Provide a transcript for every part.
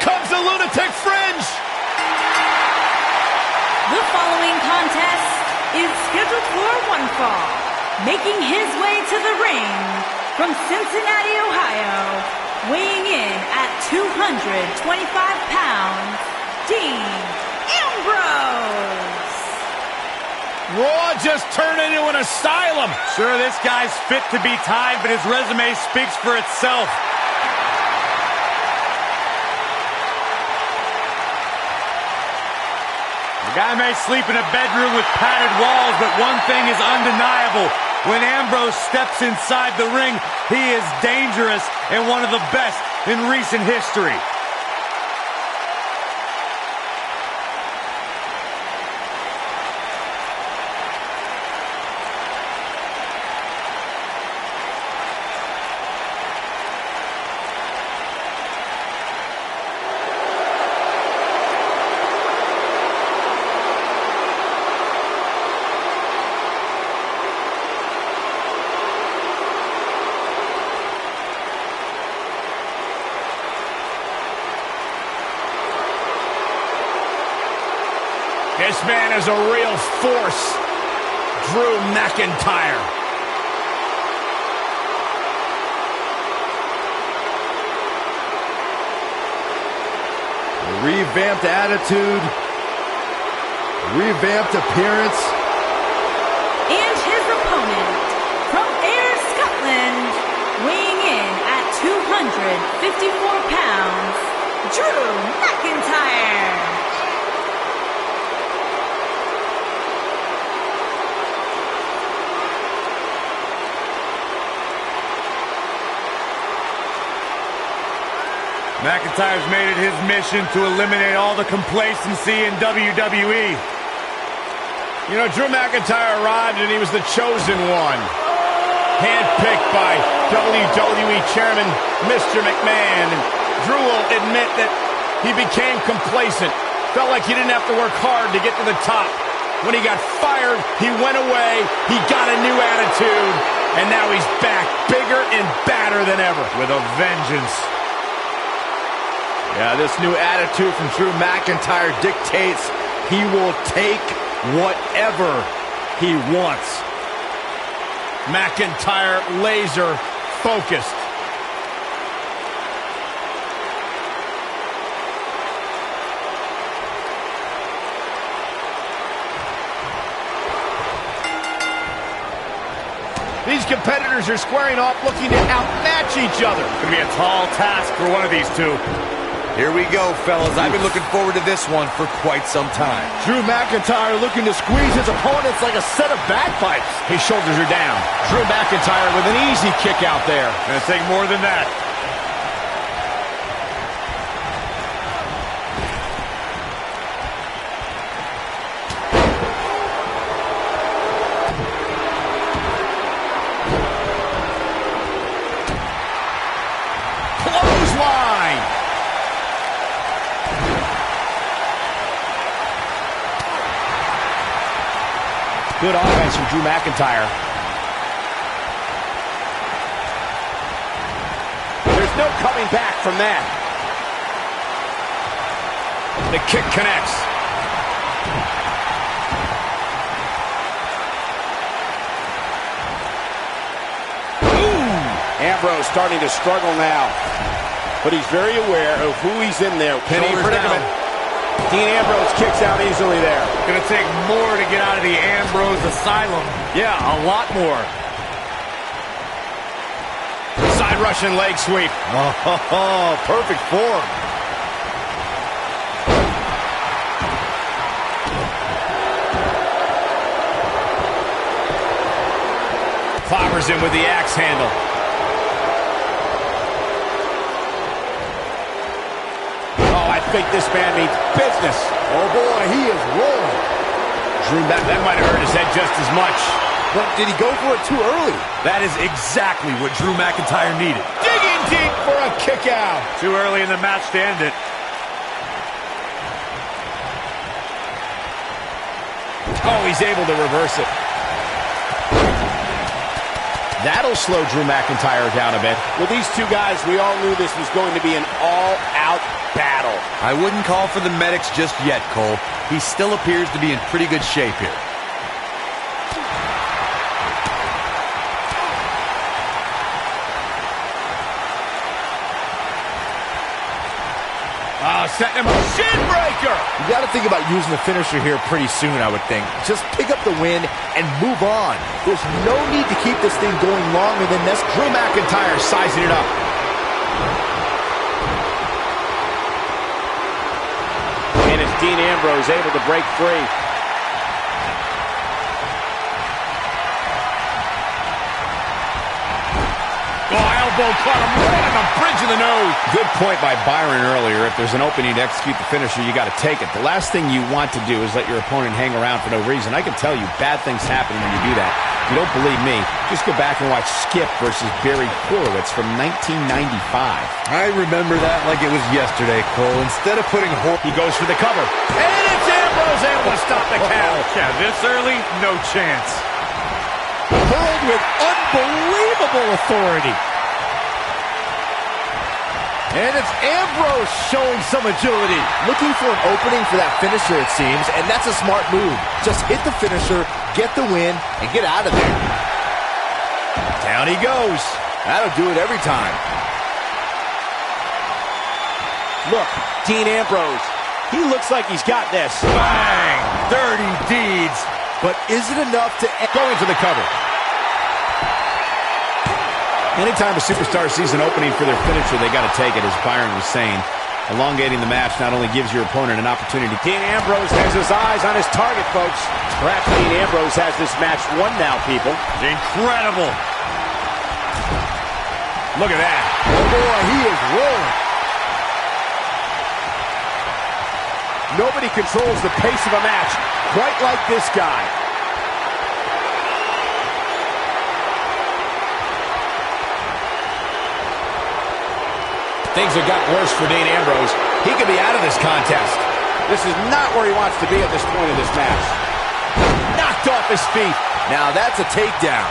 comes the lunatic fringe. The following contest is scheduled for one fall. Making his way to the ring from Cincinnati, Ohio, weighing in at 225 pounds, Dean Ambrose. Raw just turned into an asylum. Sure, this guy's fit to be tied, but his resume speaks for itself. The guy may sleep in a bedroom with padded walls, but one thing is undeniable. When Ambrose steps inside the ring, he is dangerous and one of the best in recent history. This man is a real force. Drew McIntyre. Revamped attitude, revamped appearance. And his opponent, from Ayr, Scotland, weighing in at 254 pounds, Drew McIntyre. McIntyre's made it his mission to eliminate all the complacency in WWE. You know, Drew McIntyre arrived and he was the chosen one. Handpicked by WWE Chairman Mr. McMahon. And Drew will admit that he became complacent. Felt like he didn't have to work hard to get to the top. When he got fired, he went away, he got a new attitude, and now he's back, bigger and badder than ever. With a vengeance. Yeah, this new attitude from Drew McIntyre dictates he will take whatever he wants. McIntyre laser focused. These competitors are squaring off, looking to outmatch each other. It's going to be a tall task for one of these two. Here we go, fellas. I've been looking forward to this one for quite some time. Drew McIntyre looking to squeeze his opponents like a set of bagpipes. His shoulders are down. Drew McIntyre with an easy kick out there. Gonna take more than that. Clothesline. Good offense from Drew McIntyre. There's no coming back from that. The kick connects. Ooh! Ambrose starting to struggle now. But he's very aware of who he's in there. Penny predicament. Dean Ambrose kicks out easily there. Gonna take more to get out of the Ambrose asylum. Yeah, a lot more. Side Russian leg sweep. Oh, perfect form. Clobbers him with the axe handle. I think this man means business. Oh boy, he is rolling. Drew, that might have hurt his head just as much. But did he go for it too early? That is exactly what Drew McIntyre needed. Digging deep for a kick out. Too early in the match to end it. Oh, he's able to reverse it. That'll slow Drew McIntyre down a bit. With these two guys, we all knew this was going to be an all-out battle. I wouldn't call for the medics just yet, Cole. He still appears to be in pretty good shape here. Setting him up. Shin breaker! You got to think about using the finisher here pretty soon, I would think. Just pick up the win and move on. There's no need to keep this thing going longer than this. Drew McIntyre sizing it up. And it's Dean Ambrose able to break free. Elbow caught him right on the bridge of the nose. Good point by Byron earlier. If there's an opening to execute the finisher, you got to take it. The last thing you want to do is let your opponent hang around for no reason. I can tell you bad things happen when you do that. If you don't believe me, just go back and watch Skip versus Barry Horowitz from 1995. I remember that like it was yesterday, Cole. Instead of putting he goes for the cover. And it's Ambrose able to stop the count. Yeah, this early, no chance. Hurled with unbelievable authority. And it's Ambrose showing some agility. Looking for an opening for that finisher, it seems, and that's a smart move. Just hit the finisher, get the win, and get out of there. Down he goes. That'll do it every time. Look, Dean Ambrose. He looks like he's got this. Bang! Dirty deeds. But is it enough to go into the cover? Anytime a superstar sees an opening for their finisher, they got to take it, as Byron was saying. Elongating the match not only gives your opponent an opportunity. Dean Ambrose has his eyes on his target, folks. Perhaps Dean Ambrose has this match won now, people. Incredible. Look at that. Oh, boy, he is rolling. Nobody controls the pace of a match quite like this guy. Things have gotten worse for Dean Ambrose. He could be out of this contest. This is not where he wants to be at this point in this match. Knocked off his feet. Now that's a takedown.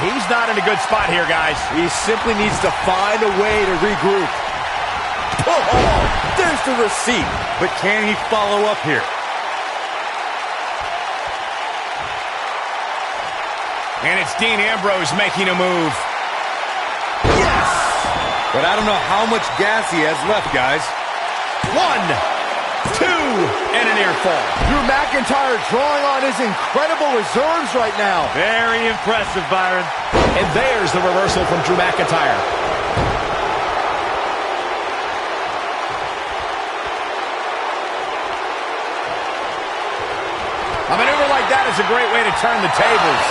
He's not in a good spot here, guys. He simply needs to find a way to regroup. Oh, there's the receipt. But can he follow up here? And it's Dean Ambrose making a move. Yes! But I don't know how much gas he has left, guys. 1, 2, and a near fall. Drew McIntyre drawing on his incredible reserves right now. Very impressive, Byron. And there's the reversal from Drew McIntyre. A maneuver like that is a great way to turn the tables.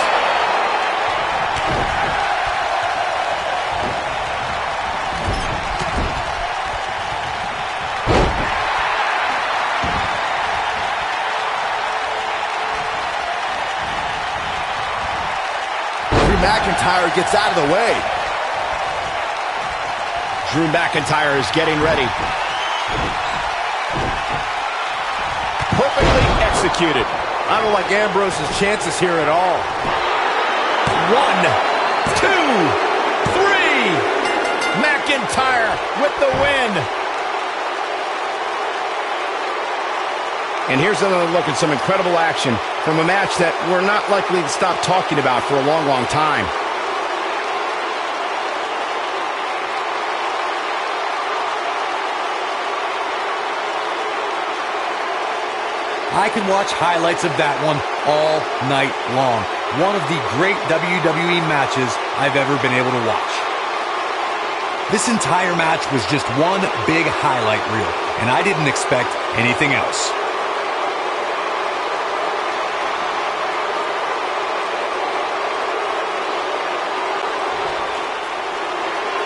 McIntyre gets out of the way. Drew McIntyre is getting ready. Perfectly executed. I don't like Ambrose's chances here at all. 1, 2, 3. McIntyre with the win. And here's another look at some incredible action from a match that we're not likely to stop talking about for a long, long time. I can watch highlights of that one all night long. One of the great WWE matches I've ever been able to watch. This entire match was just one big highlight reel, and I didn't expect anything else.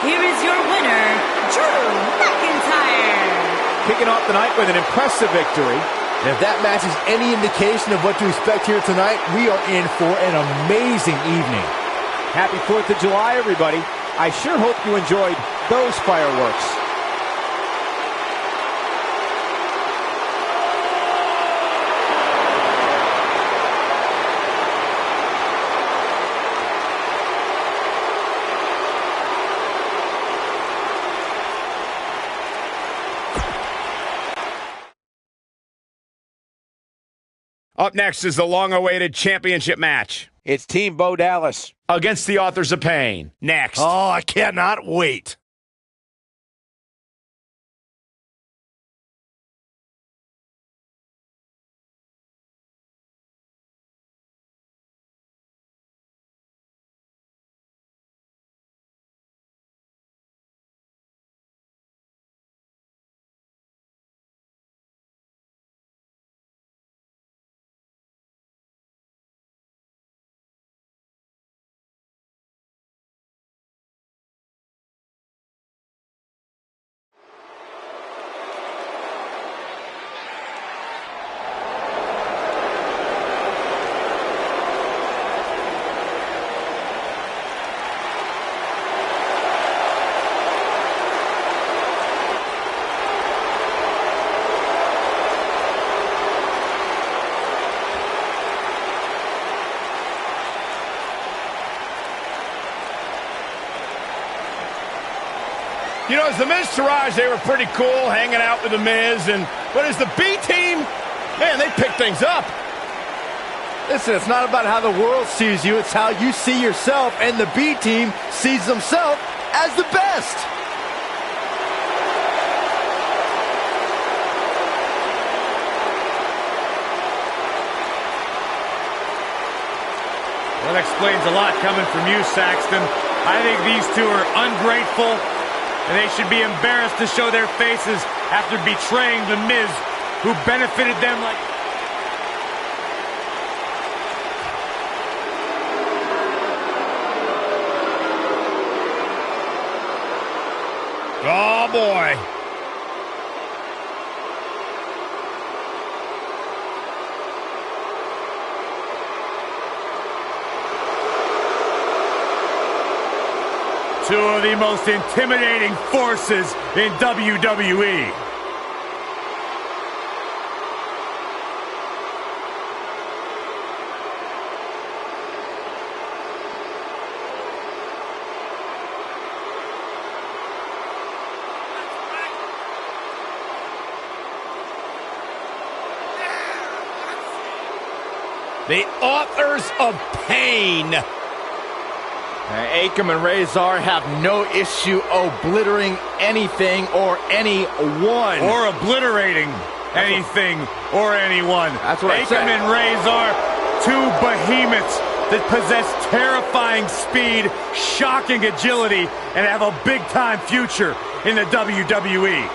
Here is your winner, Drew McIntyre. Kicking off the night with an impressive victory. And if that match is any indication of what to expect here tonight, we are in for an amazing evening. Happy 4th of July, everybody. I sure hope you enjoyed those fireworks. Up next is the long-awaited championship match. It's Team Bo Dallas against the Authors of Pain. Next. Oh, I cannot wait. You know, as the Miz Taraj, they were pretty cool hanging out with the Miz, but as the B team, man, they pick things up. Listen, it's not about how the world sees you, it's how you see yourself, and the B team sees themselves as the best. That explains a lot coming from you, Saxton. I think these two are ungrateful, and they should be embarrassed to show their faces after betraying the Miz, who benefited them like... Oh, boy. Two of the most intimidating forces in WWE. The Authors of Pain. Akam and Razor have no issue obliterating anything or anyone. Or obliterating anything or anyone. That's what I said. Akam and Razor, two behemoths that possess terrifying speed, shocking agility, and have a big-time future in the WWE.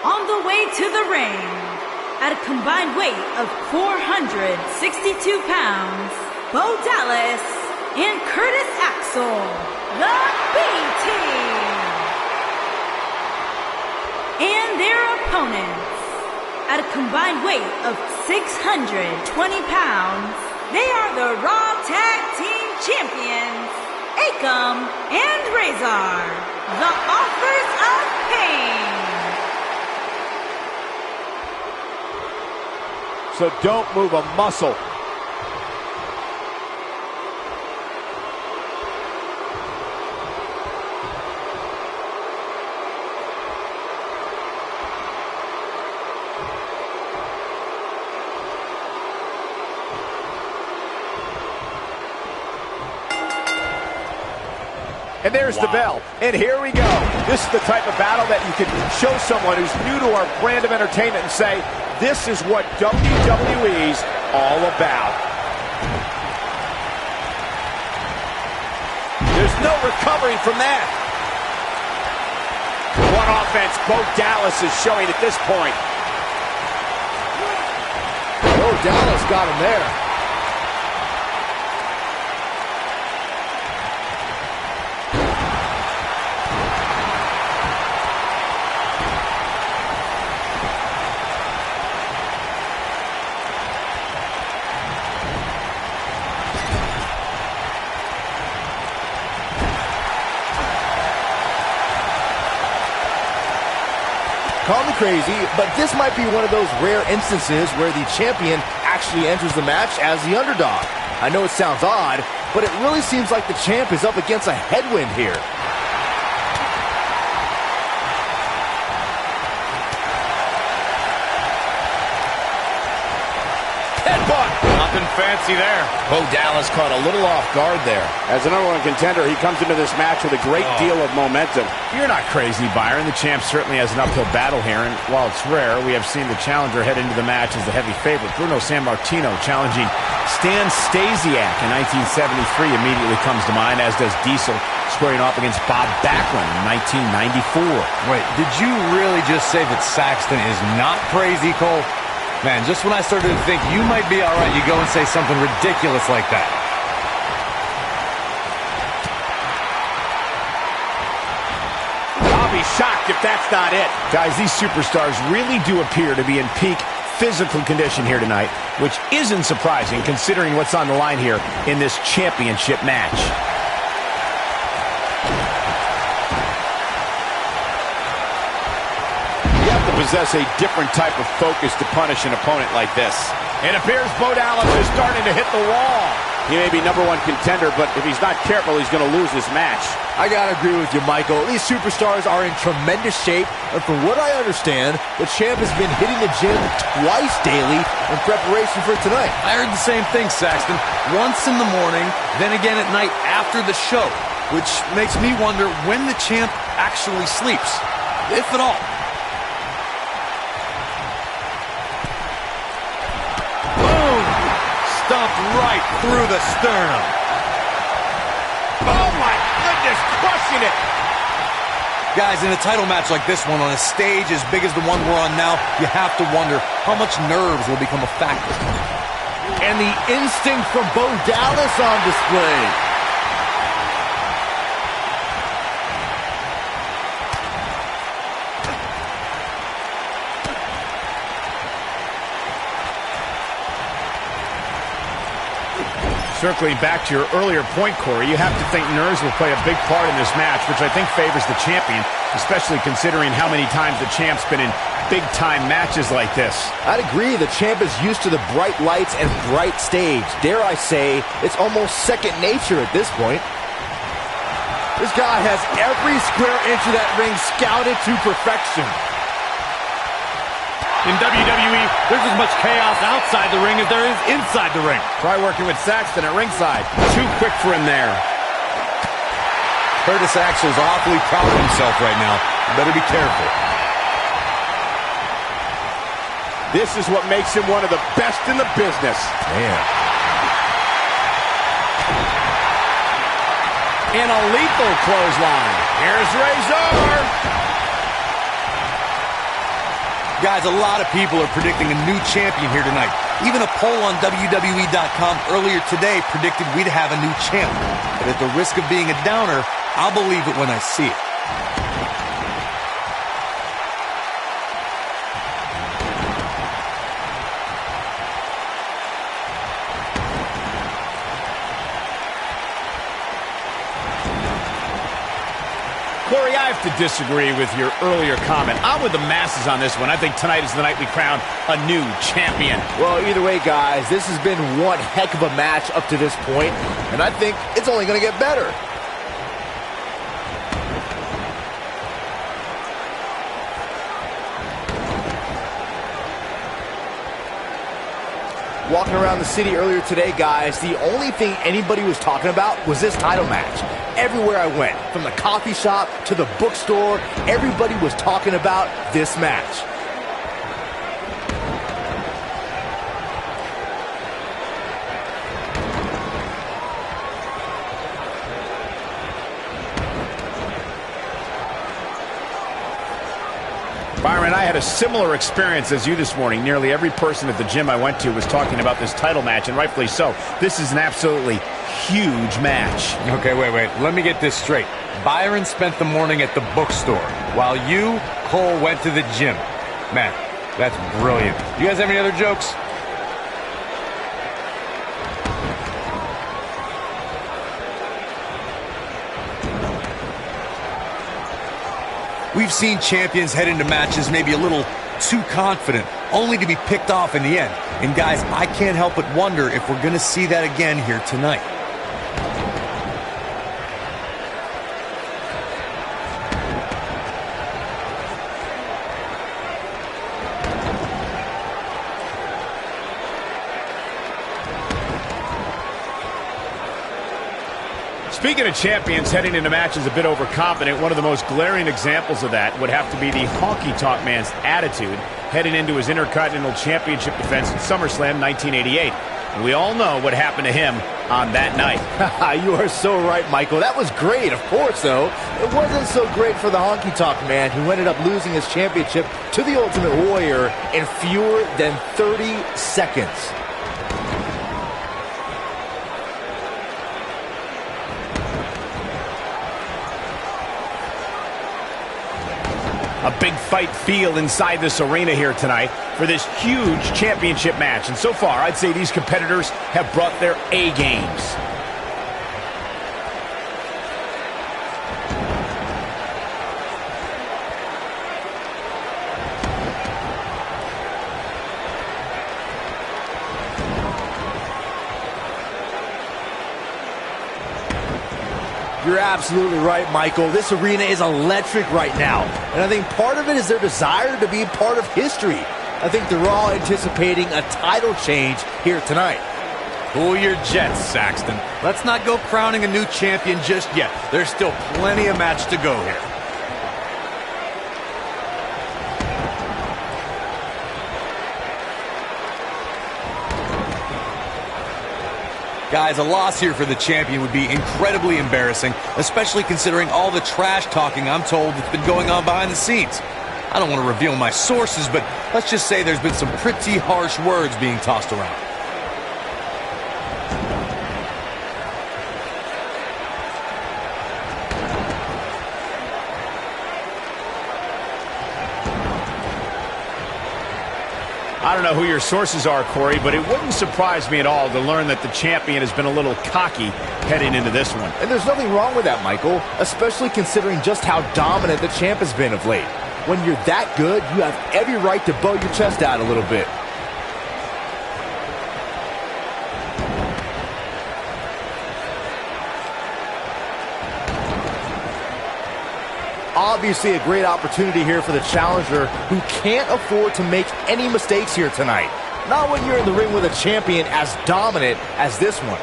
On the way to the ring, at a combined weight of 462 pounds, Bo Dallas and Curtis Axel, the B-Team. And their opponents, at a combined weight of 620 pounds, they are the Raw Tag Team Champions, Akam and Razor, the Authors of Pain. So don't move a muscle. And there's the bell. And here we go. This is the type of battle that you can show someone who's new to our brand of entertainment and say, this is what WWE's all about. There's no recovering from that. What offense Bo Dallas is showing at this point. Bo Dallas got him there. Call me crazy, but this might be one of those rare instances where the champion actually enters the match as the underdog. I know it sounds odd, but it really seems like the champ is up against a headwind here. Nothing fancy there. Bo Dallas caught a little off guard there. As the #1 contender, he comes into this match with a great deal of momentum. You're not crazy, Byron. The champ certainly has an uphill battle here, and while it's rare, we have seen the challenger head into the match as the heavy favorite. Bruno Sammartino challenging Stan Stasiak in 1973 immediately comes to mind, as does Diesel squaring off against Bob Backlund in 1994. Wait, did you really just say that Saxton is not crazy, Cole? Man, just when I started to think you might be all right, you go and say something ridiculous like that. I'll be shocked if that's not it. Guys, these superstars really do appear to be in peak physical condition here tonight, which isn't surprising considering what's on the line here in this championship match. Possess a different type of focus to punish an opponent like this. It appears Bo Dallas is starting to hit the wall. He may be #1 contender, but if he's not careful, he's going to lose this match. I gotta agree with you, Michael. These superstars are in tremendous shape, and from what I understand, the champ has been hitting the gym twice daily in preparation for tonight. I heard the same thing, Saxton. Once in the morning, then again at night after the show, which makes me wonder when the champ actually sleeps, if at all. Stumped right through the sternum. Oh my goodness, crushing it. Guys, in a title match like this one, on a stage as big as the one we're on now, you have to wonder how much nerves will become a factor. And the instinct from Bo Dallas on display. Circling back to your earlier point, Corey, you have to think nerves will play a big part in this match, which I think favors the champion, especially considering how many times the champ's been in big-time matches like this. I'd agree. The champ is used to the bright lights and bright stage. Dare I say, it's almost second nature at this point. This guy has every square inch of that ring scouted to perfection. In WWE, there's as much chaos outside the ring as there is inside the ring. Try working with Saxton at ringside. Too quick for him there. Curtis Axel's awfully proud of himself right now. You better be careful. This is what makes him one of the best in the business. Man. And a lethal clothesline. Here's Razor. Guys, a lot of people are predicting a new champion here tonight. Even a poll on WWE.com earlier today predicted we'd have a new champ. But at the risk of being a downer, I'll believe it when I see it. Corey, I have to disagree with your earlier comment. I'm with the masses on this one. I think tonight is the night we crown a new champion. Well, either way, guys, this has been one heck of a match up to this point, and I think it's only going to get better. Walking around the city earlier today, guys, the only thing anybody was talking about was this title match. Everywhere I went, from the coffee shop to the bookstore, everybody was talking about this match. Byron, I had a similar experience as you this morning. Nearly every person at the gym I went to was talking about this title match, and rightfully so. This is an absolutely huge match. Okay, wait. Let me get this straight. Byron spent the morning at the bookstore, while you, Cole, went to the gym. Man, that's brilliant. You guys have any other jokes? We've seen champions head into matches maybe a little too confident, only to be picked off in the end. And guys, I can't help but wonder if we're going to see that again here tonight. Speaking of champions heading into matches a bit overconfident, one of the most glaring examples of that would have to be the Honky Tonk Man's attitude heading into his Intercontinental Championship defense at SummerSlam 1988. And we all know what happened to him on that night. You are so right, Michael. That was great, of course, though. It wasn't so great for the Honky Tonk Man, who ended up losing his championship to the Ultimate Warrior in fewer than 30 seconds. A big fight feel inside this arena here tonight for this huge championship match. And so far, I'd say these competitors have brought their A games. You're absolutely right, Michael. This arena is electric right now. And I think part of it is their desire to be part of history. I think they're all anticipating a title change here tonight. Cool your jets, Saxton. Let's not go crowning a new champion just yet. There's still plenty of match to go here. Guys, a loss here for the champion would be incredibly embarrassing, especially considering all the trash talking I'm told that's been going on behind the scenes. I don't want to reveal my sources, but let's just say there's been some pretty harsh words being tossed around. I don't know who your sources are, Corey, but it wouldn't surprise me at all to learn that the champion has been a little cocky heading into this one. And there's nothing wrong with that, Michael, especially considering just how dominant the champ has been of late. When you're that good, you have every right to bow your chest out a little bit. Obviously a great opportunity here for the challenger, who can't afford to make any mistakes here tonight. Not when you're in the ring with a champion as dominant as this one.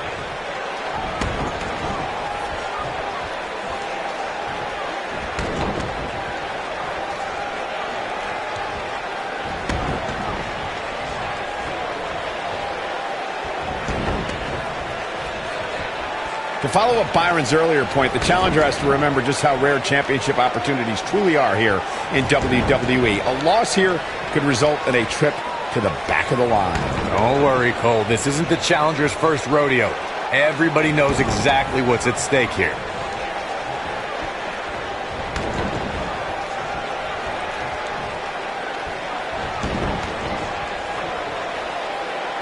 To follow up Byron's earlier point, the challenger has to remember just how rare championship opportunities truly are here in WWE. A loss here could result in a trip to the back of the line. Don't worry, Cole. This isn't the challenger's first rodeo. Everybody knows exactly what's at stake here.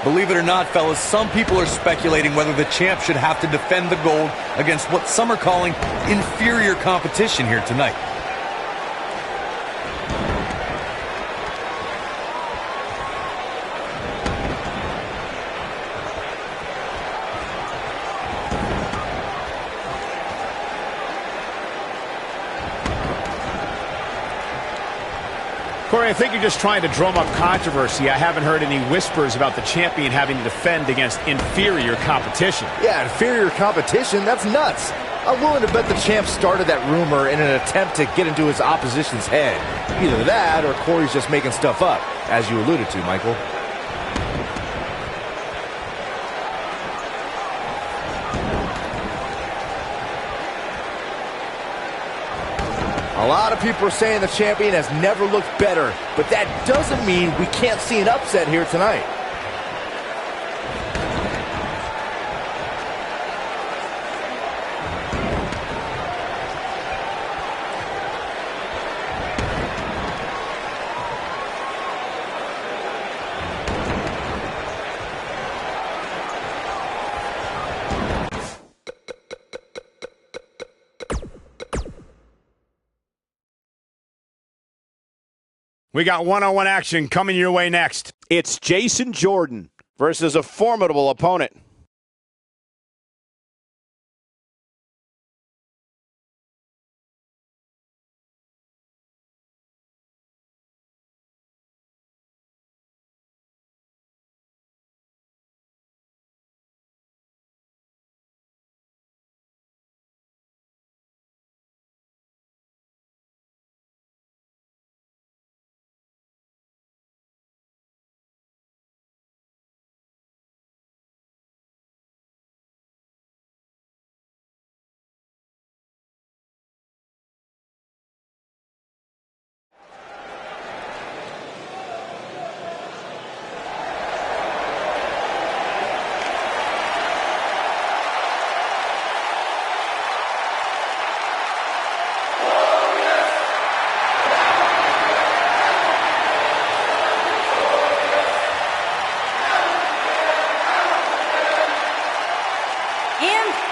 Believe it or not, fellas, some people are speculating whether the champ should have to defend the gold against what some are calling inferior competition here tonight. Corey, I think you're just trying to drum up controversy. I haven't heard any whispers about the champion having to defend against inferior competition. Yeah, inferior competition? That's nuts. I'm willing to bet the champ started that rumor in an attempt to get into his opposition's head. Either that, or Corey's just making stuff up, as you alluded to, Michael. A lot of people are saying the champion has never looked better, but that doesn't mean we can't see an upset here tonight. We got one-on-one action coming your way next. It's Jason Jordan versus a formidable opponent.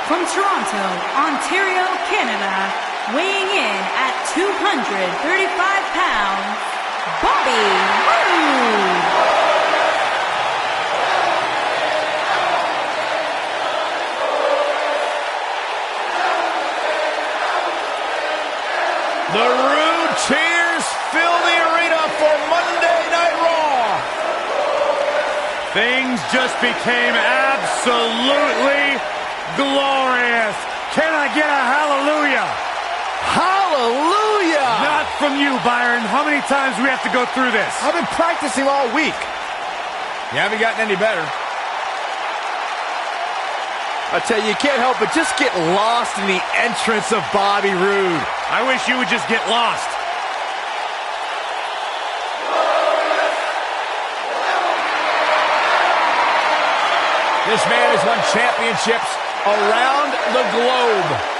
From Toronto, Ontario, Canada, weighing in at 235 pounds, Bobby Roode. The Roode cheers fill the arena for Monday Night Raw. Things just became absolutely glorious. Can I get a hallelujah? Hallelujah! Not from you, Byron. How many times do we have to go through this? I've been practicing all week. You haven't gotten any better. I tell you, you can't help but just get lost in the entrance of Bobby Roode. I wish you would just get lost. This man has won championships around the globe.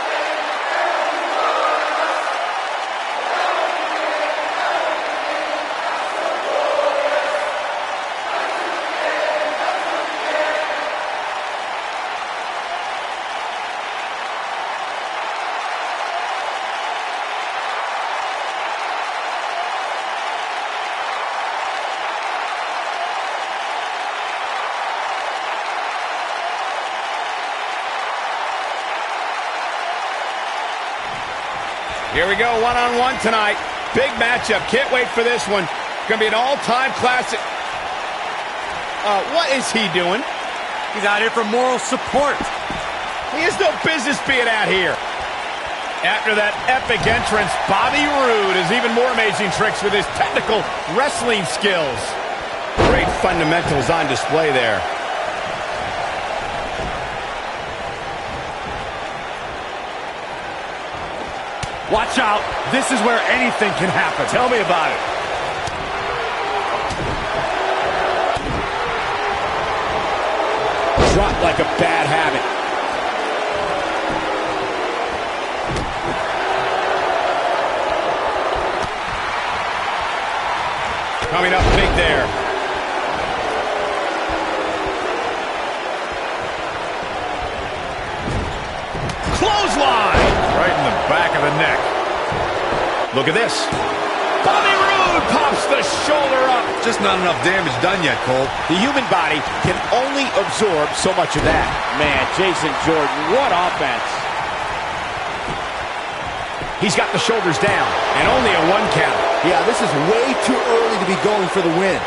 Here we go, one-on-one tonight. Big matchup. Can't wait for this one. Going to be an all-time classic. What is he doing? He's out here for moral support. He has no business being out here. After that epic entrance, Bobby Roode has even more amazing tricks with his technical wrestling skills. Great fundamentals on display there. Watch out. This is where anything can happen. Tell me about it. Dropped like a bad habit. Coming up big there. Clothesline! Right in the back of the neck. Look at this. Bobby Roode pops the shoulder up. Just not enough damage done yet, Cole. The human body can only absorb so much of that. Man, Jason Jordan, what offense. He's got the shoulders down, and only a 1 count. Yeah, this is way too early to be going for the win.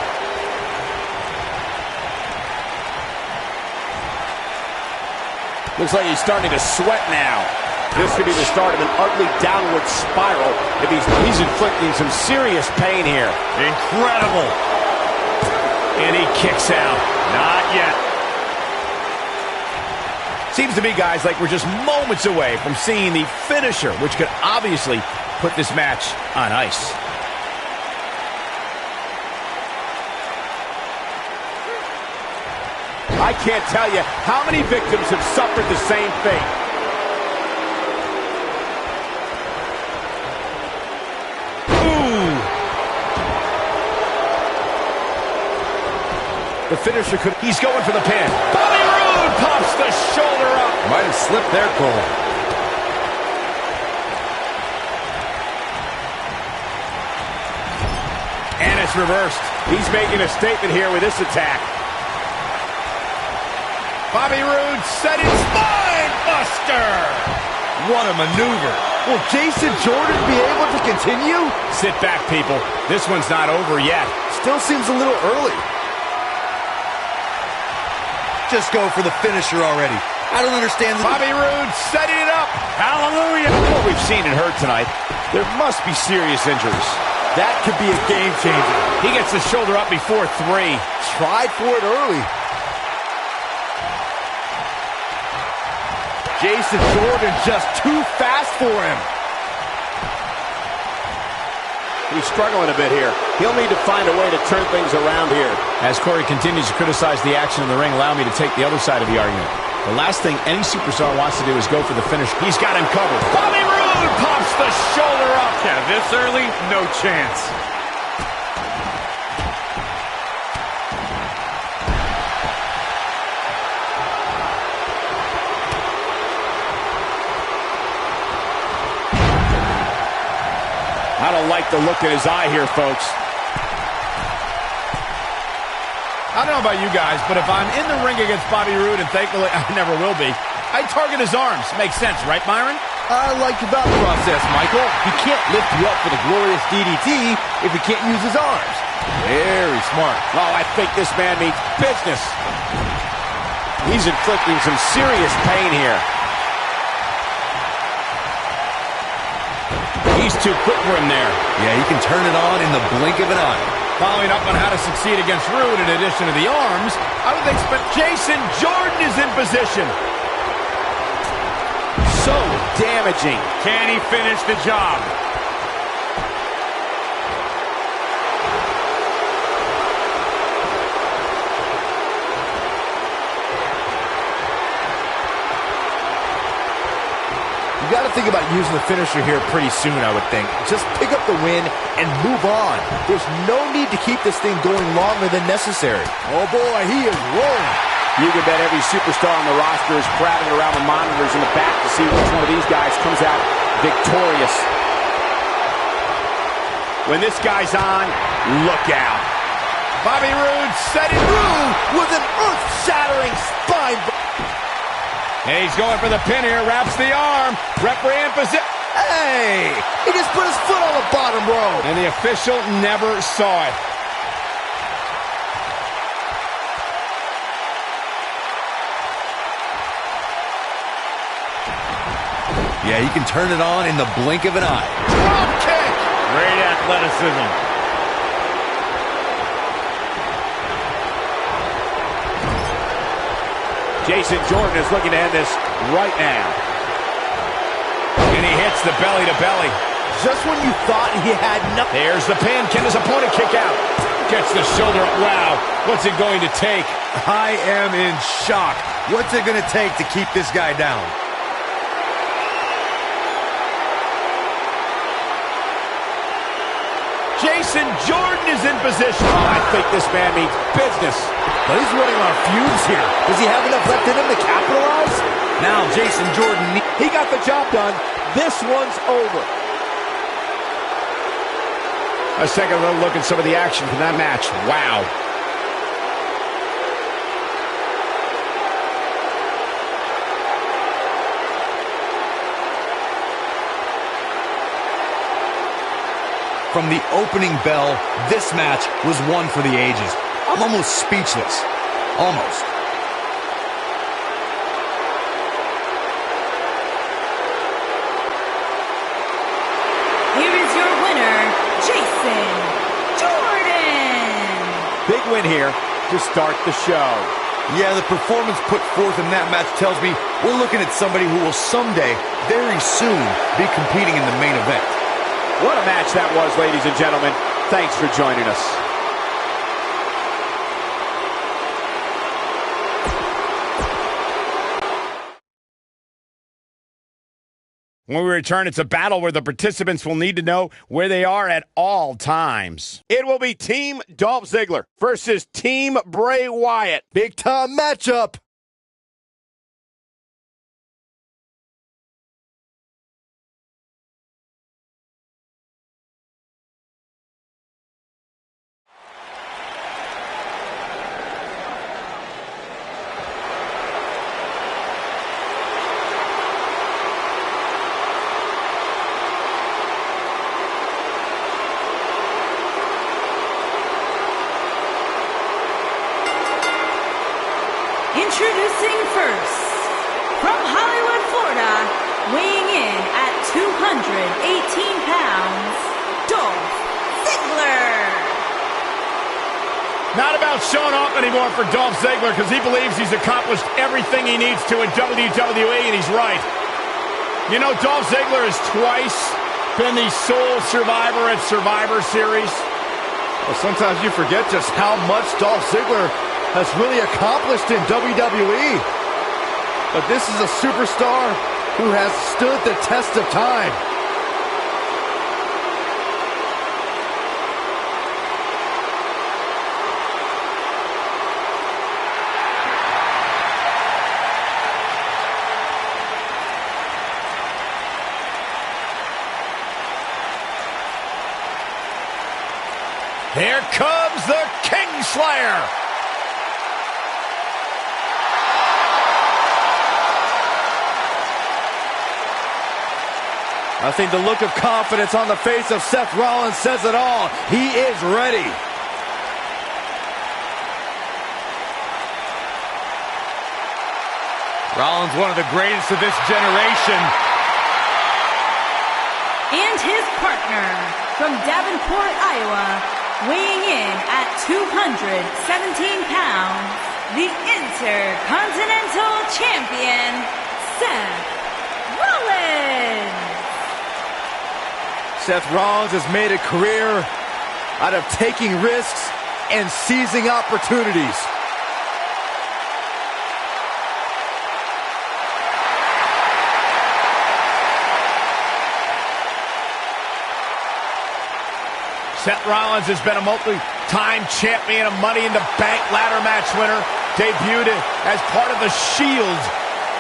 Looks like he's starting to sweat now. This could be the start of an ugly downward spiral if he's inflicting some serious pain here. Incredible. And he kicks out. Not yet. Seems to me, guys, like we're just moments away from seeing the finisher, which could obviously put this match on ice. I can't tell you how many victims have suffered the same thing. The finisher could... He's going for the pin. Bobby Roode pops the shoulder up. Might have slipped there, Cole. And And it's reversed. He's making a statement here with this attack. Bobby Roode setting spine buster. What a maneuver. Will Jason Jordan be able to continue? Sit back, people. This one's not over yet. Still seems a little early. Just go for the finisher already. I don't understand the... Bobby Roode setting it up. Hallelujah. What we've seen and heard tonight, there must be serious injuries. That could be a game changer. He gets the shoulder up before 3. Tried for it early. Jason Jordan just too fast for him. He's struggling a bit here. He'll need to find a way to turn things around here. As Corey continues to criticize the action in the ring, allow me to take the other side of the argument. The last thing any superstar wants to do is go for the finish. He's got him covered. Bobby Roode pops the shoulder up. Yeah, this early, no chance. I don't like the look in his eye here, folks. I don't know about you guys, but if I'm in the ring against Bobby Roode, and thankfully I never will be, I target his arms. Makes sense, right, Byron? I like about the process, Michael. He can't lift you up for the glorious DDT if he can't use his arms. Very smart. Oh, I think this man means business. He's inflicting some serious pain here. He's too quick for him there. Yeah, he can turn it on in the blink of an eye. Following up on how to succeed against Roode in addition to the arms, I would think Jason Jordan is in position. So damaging. Can he finish the job? You got to think about using the finisher here pretty soon, I would think. Just pick up the win and move on. There's no need to keep this thing going longer than necessary. Oh boy, he is rolling. You can bet every superstar on the roster is crowding around the monitors in the back to see which one of these guys comes out victorious. When this guy's on, look out. Bobby Roode setting Roode with an earth-shattering spine. Hey, he's going for the pin here, wraps the arm. Referee in position. Hey, he just put his foot on the bottom rope. And the official never saw it. Yeah, he can turn it on in the blink of an eye. Drop kick. Great athleticism. Jason Jordan is looking to end this right now. And he hits the belly to belly. Just when you thought he had nothing. There's the pin. Can his opponent kick out? Gets the shoulder up. Wow. What's it going to take? I am in shock. What's it going to take to keep this guy down? Jason Jordan is in position. Oh, I think this man means business. But he's running on fumes here. Does he have enough left in him to capitalize? Now Jason Jordan... He got the job done. This one's over. Let's take a little look at some of the action from that match. Wow. From the opening bell, this match was one for the ages. I'm almost speechless. Almost. Here is your winner, Jason Jordan. Big win here to start the show. Yeah, the performance put forth in that match tells me we're looking at somebody who will someday, very soon, be competing in the main event. What a match that was, ladies and gentlemen. Thanks for joining us. When we return, it's a battle where the participants will need to know where they are at all times. It will be Team Dolph Ziggler versus Team Bray Wyatt. Big time matchup. Introducing first, from Hollywood, Florida, weighing in at 218 pounds, Dolph Ziggler. Not about showing off anymore for Dolph Ziggler because he believes he's accomplished everything he needs to in WWE, and he's right. You know, Dolph Ziggler has twice been the sole survivor at Survivor Series. Well, sometimes you forget just how much Dolph Ziggler has really accomplished in WWE. But this is a superstar who has stood the test of time. Here comes the Kingslayer. I think the look of confidence on the face of Seth Rollins says it all. He is ready. Rollins, one of the greatest of this generation. And his partner, from Davenport, Iowa, weighing in at 217 pounds, the Intercontinental Champion, Seth Rollins. Seth Rollins has made a career out of taking risks and seizing opportunities. Seth Rollins has been a multi-time champion, a Money in the Bank ladder match winner, debuted as part of the Shield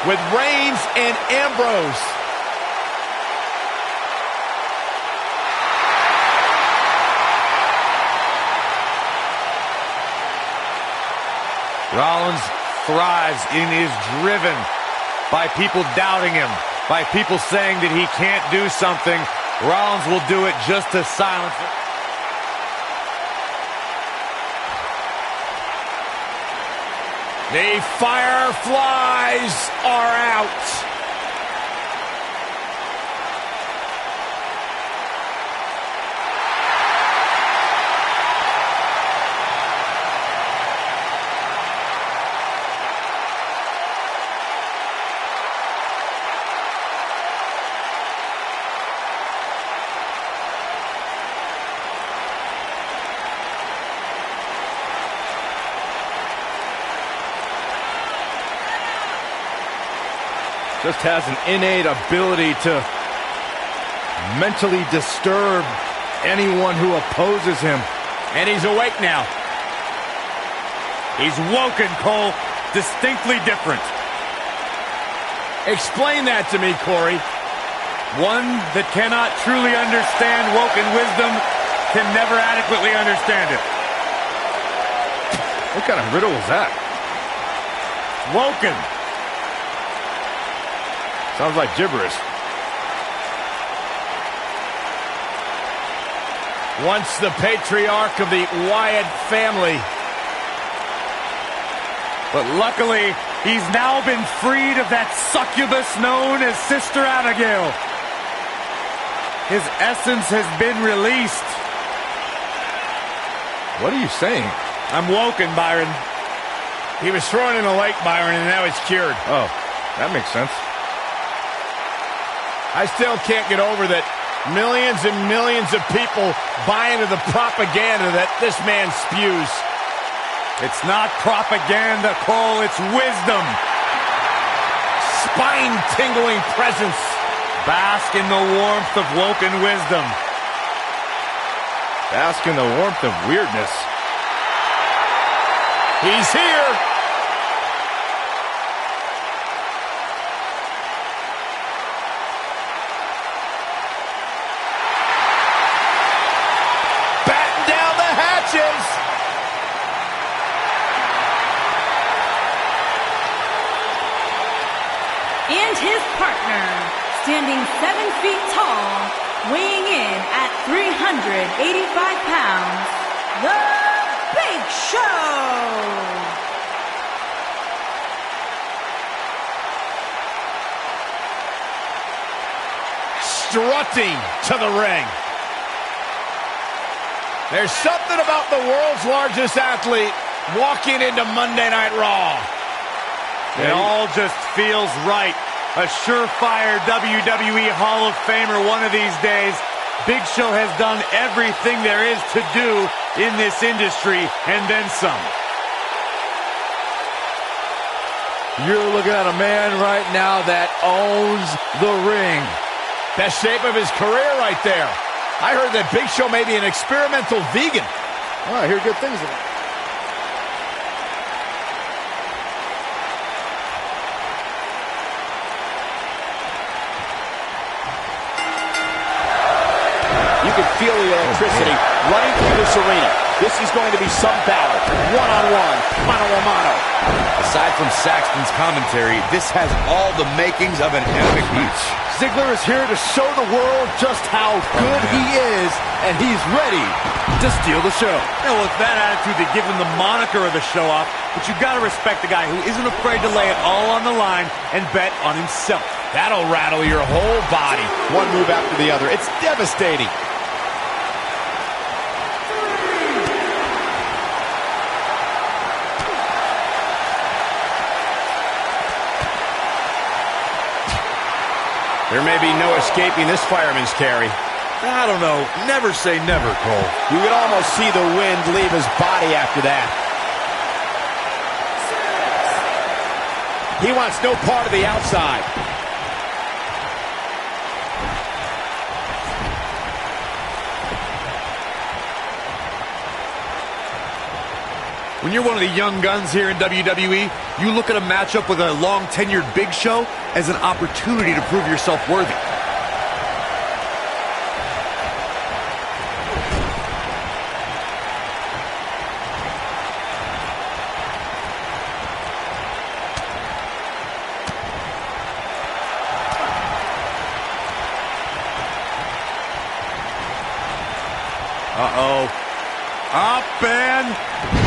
with Reigns and Ambrose. Rollins thrives and is driven by people doubting him, by people saying that he can't do something. Rollins will do it just to silence it. The Fireflies are out. Just has an innate ability to mentally disturb anyone who opposes him. And he's awake now. He's woken, Cole. Distinctly different. Explain that to me, Corey. One that cannot truly understand woken wisdom can never adequately understand it. What kind of riddle was that? Woken. Sounds like gibberish. Once the patriarch of the Wyatt family. But luckily, he's now been freed of that succubus known as Sister Abigail. His essence has been released. What are you saying? I'm woken, Byron. He was thrown in a lake, Byron, and now he's cured. Oh, that makes sense. I still can't get over that millions and millions of people buy into the propaganda that this man spews. It's not propaganda, Cole, it's wisdom. Spine-tingling presence. Bask in the warmth of woken wisdom. Bask in the warmth of weirdness. He's here. Batten down the hatches. And his partner, standing 7 feet tall, weighing in at 385 pounds, The Big Show. strutting to the ring. There's something about the world's largest athlete walking into Monday Night Raw. It all just feels right. A surefire WWE Hall of Famer one of these days. Big Show has done everything there is to do in this industry, and then some. You're looking at a man right now that owns the ring. Best shape of his career right there. I heard that Big Show may be an experimental vegan. Oh, I hear good things about it. You can feel the electricity running through this arena. This is going to be some battle. One-on-one, mano-a-mano. Aside from Saxton's commentary, this has all the makings of an epic match. Ziggler is here to show the world just how good he is, and he's ready to steal the show. Well, with that attitude, they give him the moniker of the show off, but you've got to respect the guy who isn't afraid to lay it all on the line and bet on himself. That'll rattle your whole body. One move after the other. It's devastating. There may be no escaping this fireman's carry. I don't know. Never say never, Cole. You can almost see the wind leave his body after that. He wants no part of the outside. When you're one of the young guns here in WWE, you look at a matchup with a long-tenured Big Show as an opportunity to prove yourself worthy. Uh-oh. Up and...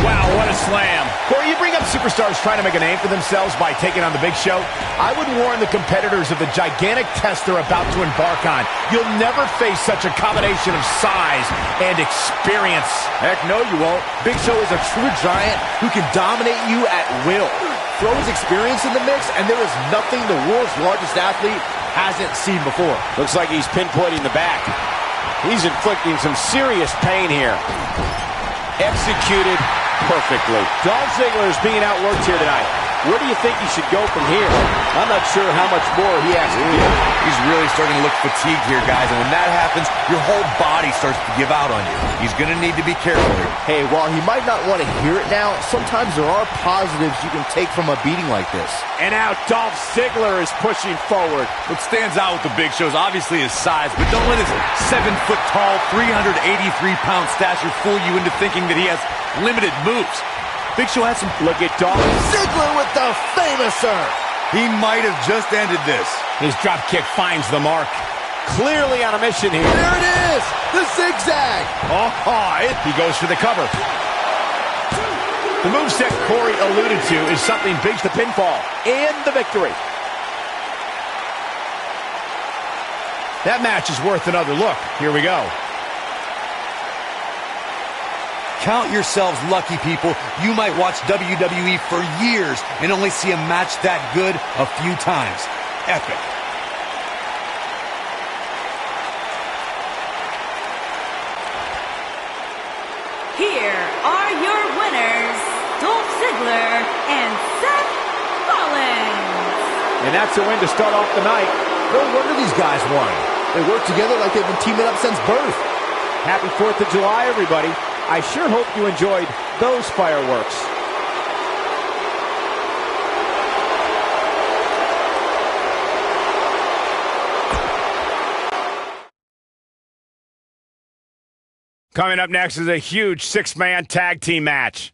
Wow, what a slam. Corey, you bring up superstars trying to make a name for themselves by taking on the Big Show. I would warn the competitors of the gigantic test they're about to embark on. You'll never face such a combination of size and experience. Heck no, you won't. Big Show is a true giant who can dominate you at will. Throw his experience in the mix, and there is nothing the world's largest athlete hasn't seen before. Looks like he's pinpointing the back. He's inflicting some serious pain here. Executed perfectly. Dolph Ziggler is being outworked here tonight. Where do you think he should go from here? I'm not sure how much more he has to give. He's really starting to look fatigued here, guys, and when that happens, your whole body starts to give out on you. He's going to need to be careful here. Hey, while he might not want to hear it now, sometimes there are positives you can take from a beating like this. And now Dolph Ziggler is pushing forward. What stands out with the Big Show is obviously his size, but don't let his 7-foot-tall, 383-pound stature fool you into thinking that he has limited moves. Big Show has some... Look at Dolph Ziggler with the famouser. He might have just ended this. His drop kick finds the mark. clearly on a mission here. There it is, the zigzag. He goes for the cover. The moveset Corey alluded to is something big to pinfall. And the victory. That match is worth another look. Here we go. Count yourselves lucky, people. You might watch WWE for years and only see a match that good a few times. Epic. Here are your winners, Dolph Ziggler and Seth Rollins. And that's a win to start off the night. No wonder these guys won. They work together like they've been teaming up since birth. Happy 4th of July, everybody. I sure hope you enjoyed those fireworks. Coming up next is a huge six-man tag team match.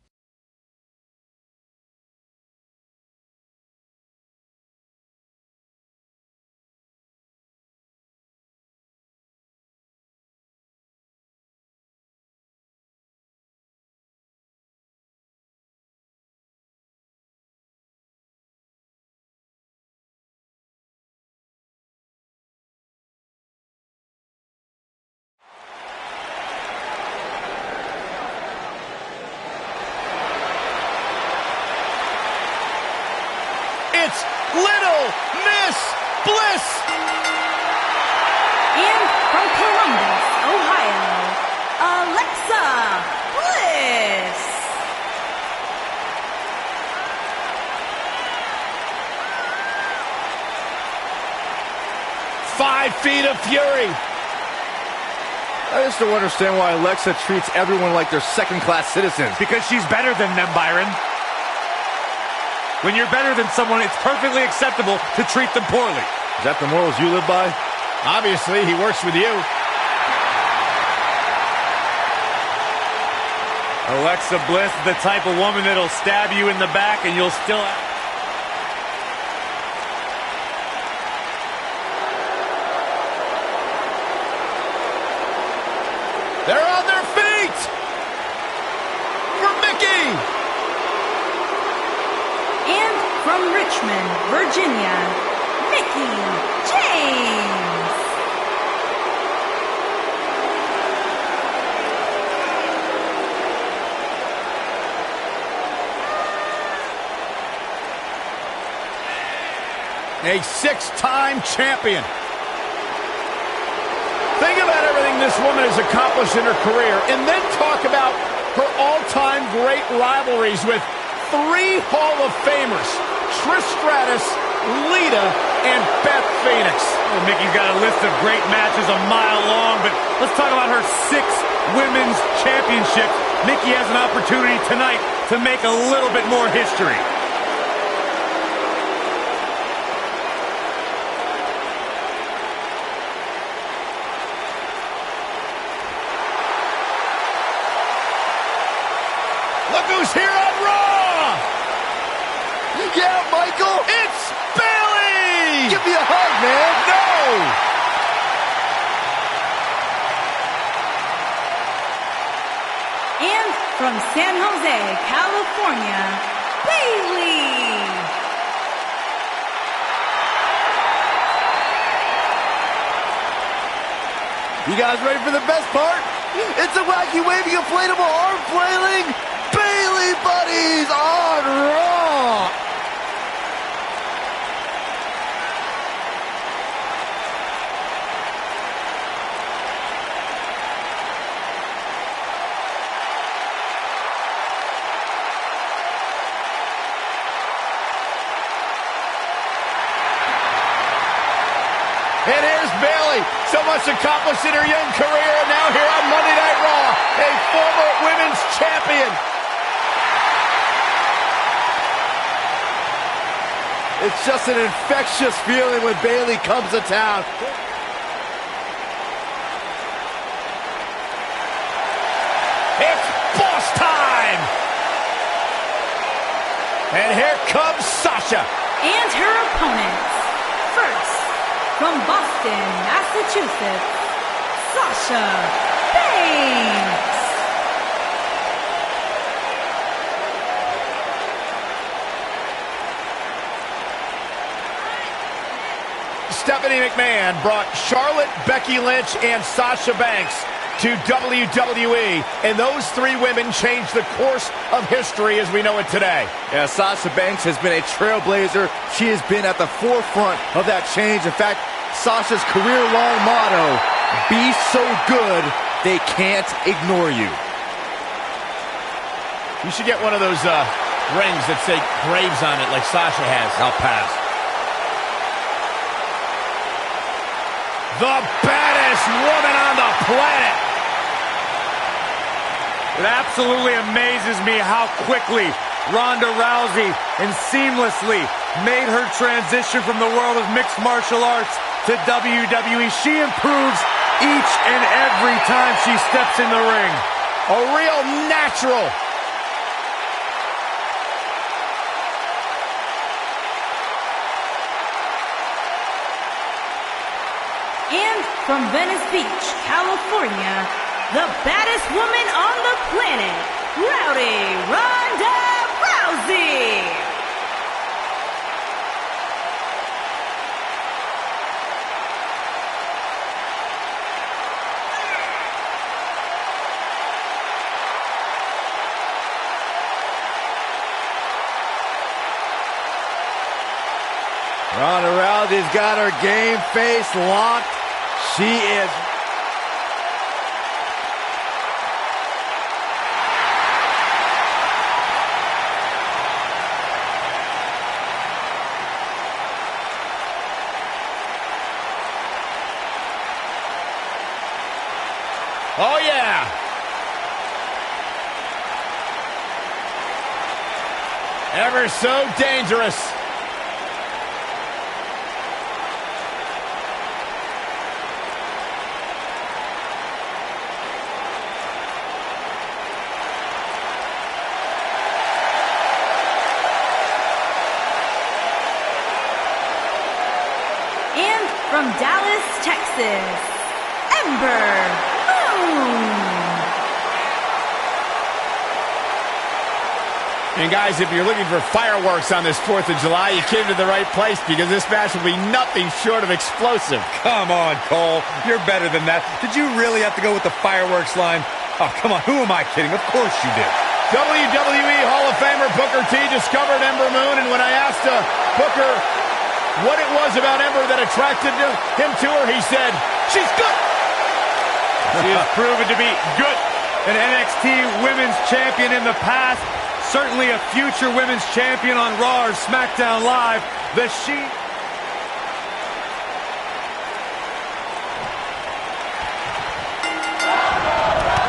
Little Miss Bliss. And from Columbus, Ohio, Alexa Bliss. 5 feet of fury. I just don't understand why Alexa treats everyone like they're second-class citizens. Because she's better than them, Byron. When you're better than someone, it's perfectly acceptable to treat them poorly. Is that the morals you live by? Obviously, he works with you. Alexa Bliss is the type of woman that'll stab you in the back and you'll still... They're on their feet for Mickey. And from Richmond, Virginia, Mickey James. A 6-time champion. Think about everything this woman has accomplished in her career, and then talk about her all-time great rivalries with 3 Hall of Famers, Trish Stratus, Lita, and Beth Phoenix. Well, Mickey's got a list of great matches a mile long, but let's talk about her 6 women's championships. Mickey has an opportunity tonight to make a little bit more history. Look who's here on Raw! Yeah, Michael! It's Bayley! Give me a hug, man! No! And from San Jose, California, Bayley. You guys ready for the best part? It's a wacky waving inflatable arm flailing Bayley buddies on Raw! And here's Bayley, so much accomplished in her young career, and now here on Monday Night Raw, a former women's champion. It's just an infectious feeling when Bayley comes to town. It's boss time! And here comes Sasha. And her opponents. First, from Boston, Massachusetts, Sasha Banks. Stephanie McMahon brought Charlotte, Becky Lynch, and Sasha Banks to WWE, and those 3 women changed the course of history as we know it today. Yeah, Sasha Banks has been a trailblazer. She has been at the forefront of that change. In fact, Sasha's career-long motto, be so good, they can't ignore you. You should get one of those rings that say Graves on it like Sasha has. I'll pass. The baddest woman on the planet. It absolutely amazes me how quickly Ronda Rousey and seamlessly made her transition from the world of mixed martial arts to WWE. She improves each and every time she steps in the ring. A real natural. And from Venice Beach, California, the baddest woman on the planet, Rowdy Ronda Rousey. Ronda Rousey's got her game face locked. She is... Oh, yeah. Ever so dangerous. And from Dallas, Texas, Ember. And guys, if you're looking for fireworks on this 4th of July, you came to the right place because this match will be nothing short of explosive. Come on, Cole. You're better than that. Did you really have to go with the fireworks line? Oh, come on. Who am I kidding? Of course you did. WWE Hall of Famer Booker T discovered Ember Moon, and when I asked Booker what it was about Ember that attracted him to her, he said, "She's good." She has proven to be good. An NXT Women's Champion in the past. Certainly a future Women's Champion on Raw or SmackDown Live. The She...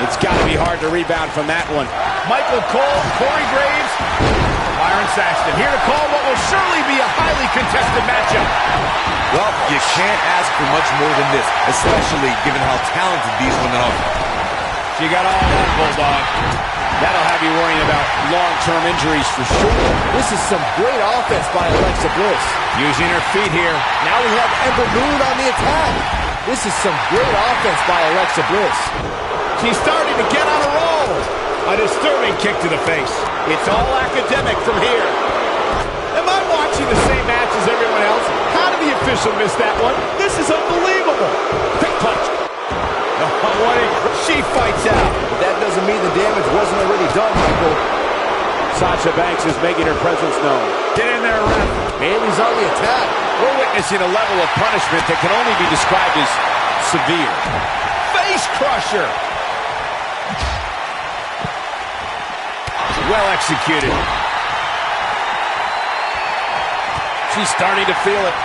It's got to be hard to rebound from that one. Michael Cole, Corey Graves, Byron Saxton here to call what will surely be a highly contested matchup. Well, you can't ask for much more than this, especially given how talented these women are. She got all that, Bulldog. That'll have you worrying about long-term injuries for sure. This is some great offense by Alexa Bliss. Using her feet here. Now we have Ember Moon on the attack. This is some great offense by Alexa Bliss. She's starting to get on a roll. A disturbing kick to the face. It's all academic from here. Am I watching the same match as everyone else? How did the official miss that one? This is unbelievable. Quick punch. She fights out. But that doesn't mean the damage wasn't already done, Michael. Sasha Banks is making her presence known. Get in there, ref. Bayley's on the attack. We're witnessing a level of punishment that can only be described as severe. Face crusher. Well executed. She's starting to feel it.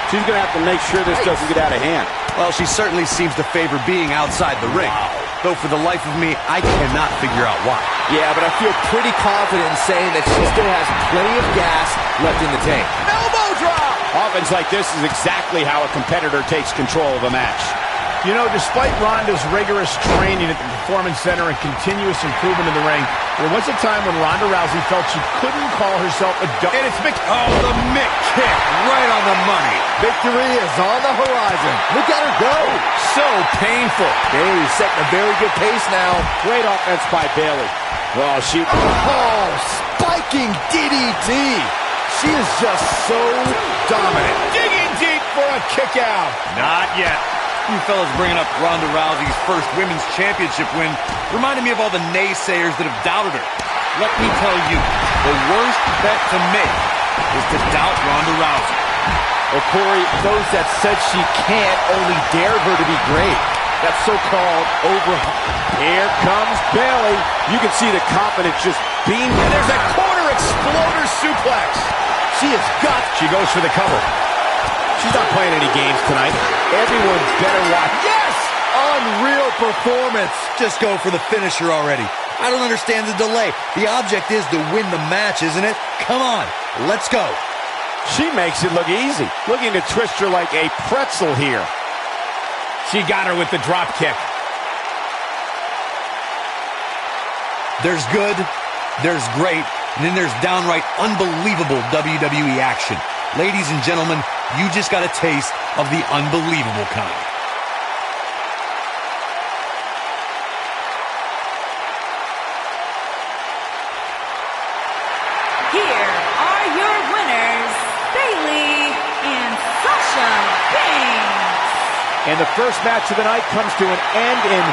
She's going to have to make sure this doesn't get out of hand. Well, she certainly seems to favor being outside the ring. Though for the life of me, I cannot figure out why. Yeah, but I feel pretty confident in saying that she still has plenty of gas left in the tank. Elbow drop. Offense like this is exactly how a competitor takes control of a match. You know, despite Ronda's rigorous training at the Performance Center and continuous improvement in the ring, there was a time when Ronda Rousey felt she couldn't call herself a dog. And it's Mick. Oh, the Mick kick right on the money. Victory is on the horizon. Look at her go. So painful. Bayley's setting a very good pace now. Great offense by Bayley. Oh, spiking DDT. She is just so dominant. Digging deep for a kick out. Not yet. You fellas bringing up Ronda Rousey's first Women's Championship win reminded me of all the naysayers that have doubted her. Let me tell you, the worst bet to make is to doubt Ronda Rousey. Well, Corey, those that said she can't only dared her to be great. That so-called over... Here comes Bayley. You can see the confidence just beaming. And there's a corner exploder suplex. She has got... She goes for the cover. She's not playing any games tonight. Everyone better watch. Yes! Unreal performance. Just go for the finisher already. I don't understand the delay. The object is to win the match, isn't it? Come on, let's go. She makes it look easy. Looking to twist her like a pretzel here. She got her with the drop kick. There's good, there's great, and then there's downright unbelievable WWE action. Ladies and gentlemen, you just got a taste of the unbelievable kind. Here are your winners, Bayley and Sasha Banks. And the first match of the night comes to an end in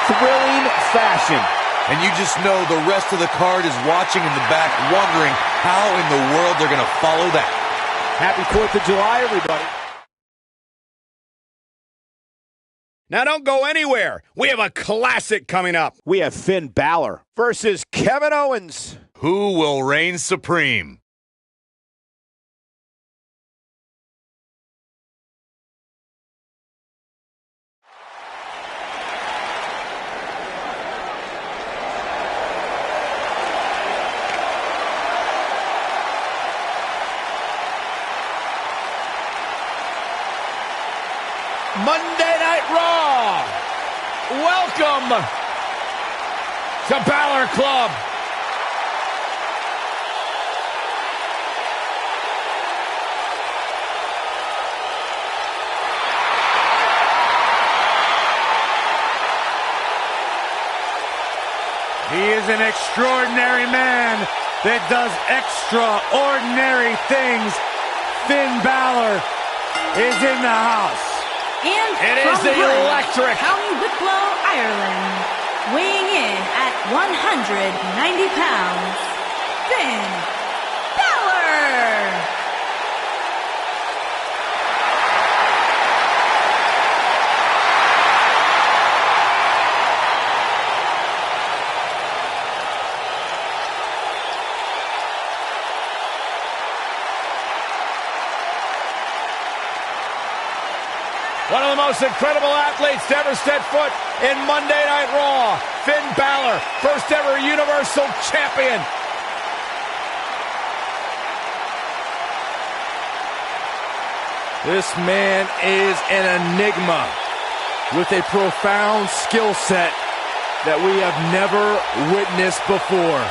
thrilling fashion. And you just know the rest of the card is watching in the back, wondering how in the world they're going to follow that. Happy 4th of July, everybody. Now don't go anywhere. We have a classic coming up. We have Finn Balor versus Kevin Owens. Who will reign supreme? Monday Night Raw. Welcome to Balor Club. He is an extraordinary man that does extraordinary things. Finn Balor is in the house. And It is from the electric. County Wicklow, Ireland, weighing in at 190 pounds, Finn Balor. One of the most incredible athletes to ever step foot in Monday Night Raw. Finn Balor, first ever Universal Champion. This man is an enigma with a profound skill set that we have never witnessed before.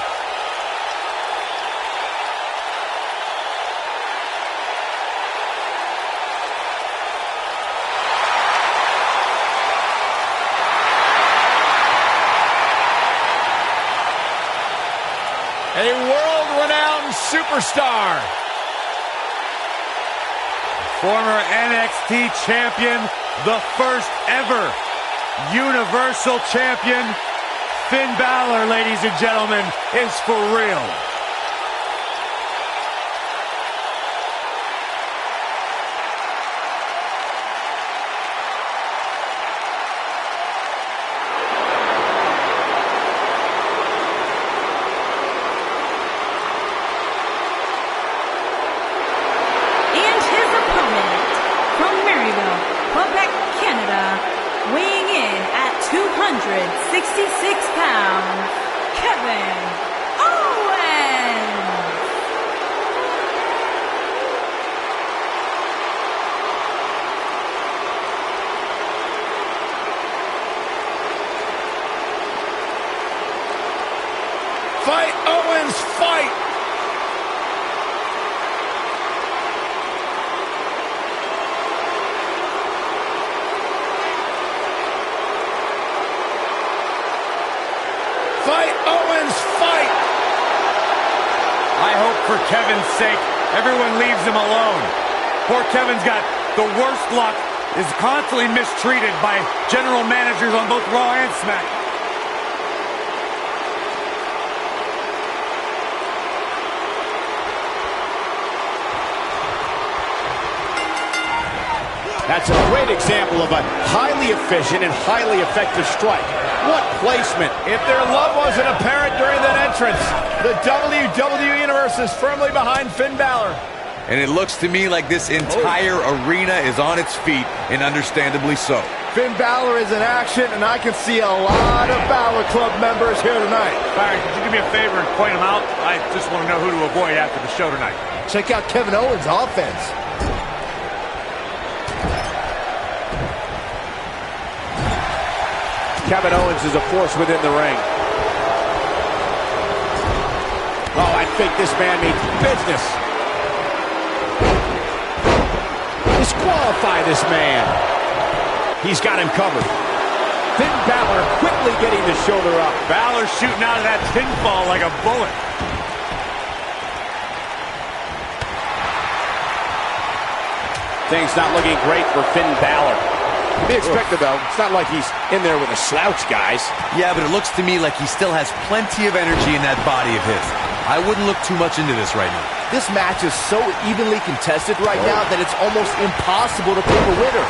A world-renowned superstar. Former NXT champion, the first ever Universal champion. Finn Balor, ladies and gentlemen, is for real. Weighing in at 266 pounds, Kevin Owens. Fight, Owens, fight! Fight, Owens, fight! I hope for Kevin's sake, everyone leaves him alone. Poor Kevin's got the worst luck, is constantly mistreated by general managers on both Raw and Smack. That's a great example of a highly efficient and highly effective strike. What placement! If their love wasn't apparent during that entrance, the WWE Universe is firmly behind Finn Balor. And it looks to me like this entire arena is on its feet, and understandably so. Finn Balor is in action, and I can see a lot of Balor Club members here tonight. Byron, could you do me a favor and point him out? I just want to know who to avoid after the show tonight. Check out Kevin Owens' offense. Kevin Owens is a force within the ring. Oh, I think this man means business. Disqualify this man. He's got him covered. Finn Balor quickly getting the shoulder up. Balor shooting out of that pinfall like a bullet. Things not looking great for Finn Balor. To be expected, though. It's not like he's in there with a slouch, guys. Yeah, but it looks to me like he still has plenty of energy in that body of his. I wouldn't look too much into this right now. This match is so evenly contested right now that it's almost impossible to pick a winner.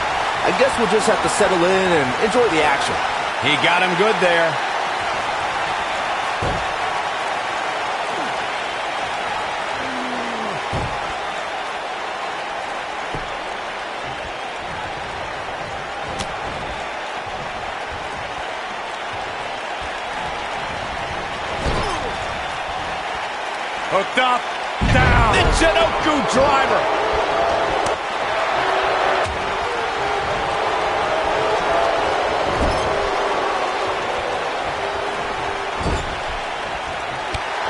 I guess we'll just have to settle in and enjoy the action. He got him good there. Hooked up, down. The Chinoku driver.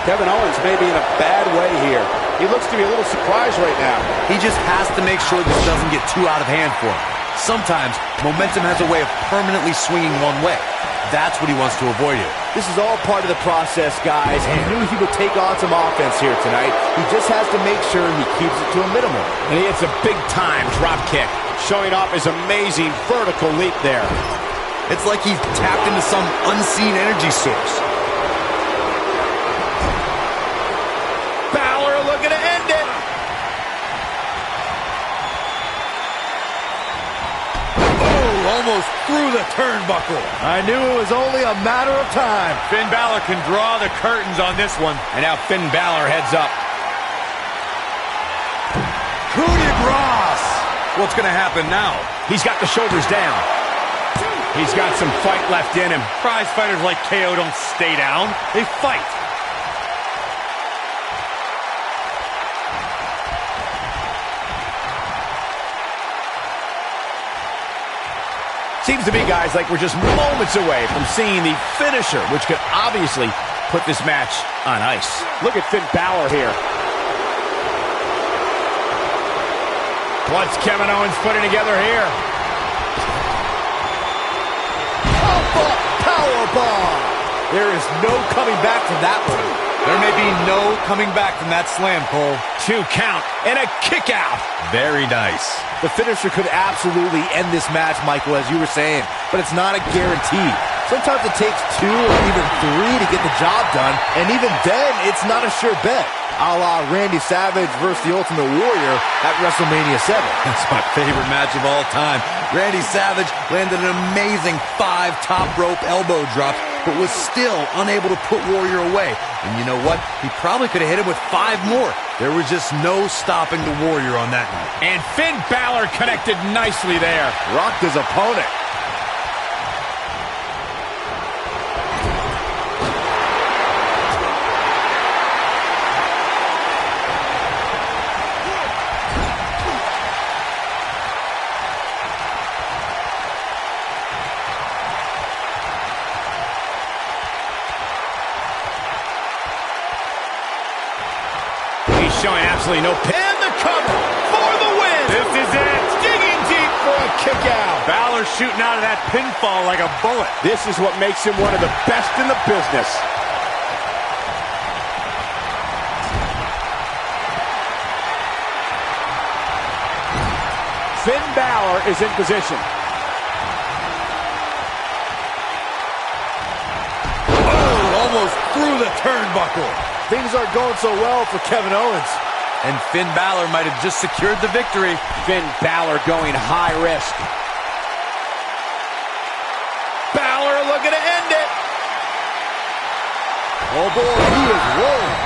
Kevin Owens may be in a bad way here. He looks to be a little surprised right now. He just has to make sure this doesn't get too out of hand for him. Sometimes, momentum has a way of permanently swinging one way. That's what he wants to avoid here. This is all part of the process, guys. He knew he would take on some offense here tonight. He just has to make sure he keeps it to a minimum. And he hits a big-time drop kick. Showing off his amazing vertical leap there. It's like he's tapped into some unseen energy source. Balor looking to end it. Almost through the turnbuckle. I knew it was only a matter of time. Finn Balor can draw the curtains on this one. And now Finn Balor heads up. Coup de grace. What's going to happen now? He's got the shoulders down. He's got some fight left in him. Prize fighters like KO don't stay down. They fight. Seems to me, guys, like we're just moments away from seeing the finisher, which could obviously put this match on ice. Look at Finn Balor here. What's Kevin Owens putting together here? Powerbomb! There is no coming back from that one. There may be no coming back from that slam, Cole. 2 count and a kick out. Very nice. The finisher could absolutely end this match, Michael, as you were saying, but it's not a guarantee. Sometimes it takes 2 or even 3 to get the job done, and even then, it's not a sure bet. A la Randy Savage versus the Ultimate Warrior at WrestleMania 7. That's my favorite match of all time. Randy Savage landed an amazing 5 top rope elbow drops, but was still unable to put Warrior away. And you know what? He probably could have hit him with 5 more. There was just no stopping the Warrior on that night. And Finn Balor connected nicely there. Rocked his opponent. Showing absolutely no pin. The cover for the win. This is it. Digging deep for a kick out. Balor shooting out of that pinfall like a bullet. This is what makes him one of the best in the business. Finn Balor is in position. Oh, almost through the turnbuckle. Things aren't going so well for Kevin Owens. And Finn Balor might have just secured the victory. Finn Balor going high risk. Balor looking to end it. Oh boy, he is rolling.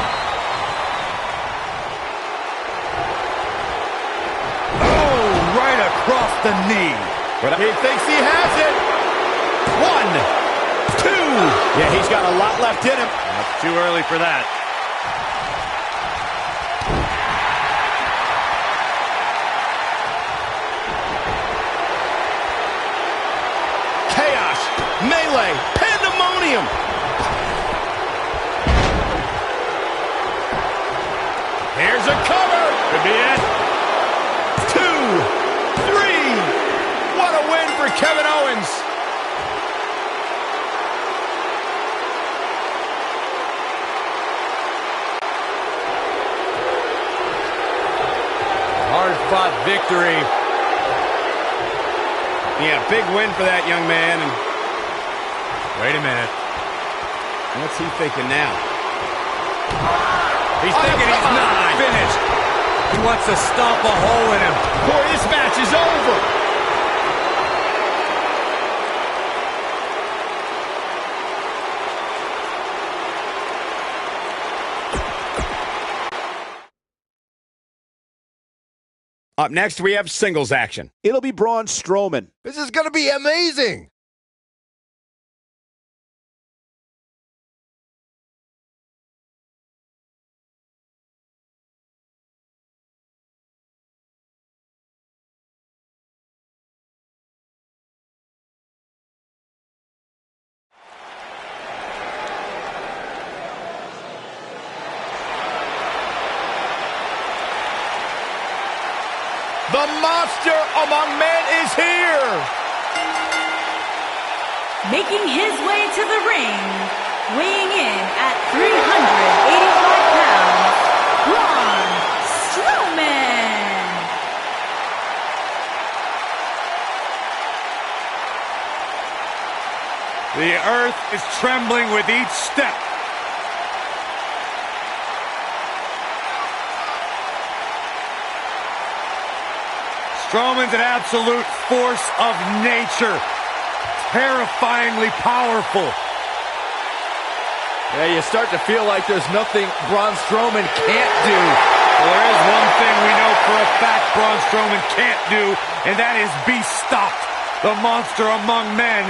Oh, right across the knee. But he thinks he has it. 1, 2. Yeah, he's got a lot left in him. Not too early for that. Chaos, melee, pandemonium. Here's a cover. Could be it. 2, 3. What a win for Kevin Owens. Hard-fought victory. Yeah, big win for that young man. And Wait a minute. what's he thinking now? He's thinking he's not finished. He wants to stomp a hole in him. Boy, this match is over. Up next, we have singles action. It'll be Braun Strowman. This is going to be amazing. The monster among men is here. Making his way to the ring, weighing in at 385 pounds, Braun Strowman. The earth is trembling with each step. Strowman's an absolute force of nature. Terrifyingly powerful. Yeah, you start to feel like there's nothing Braun Strowman can't do. Well, there is one thing we know for a fact Braun Strowman can't do, and that is be stopped. The monster among men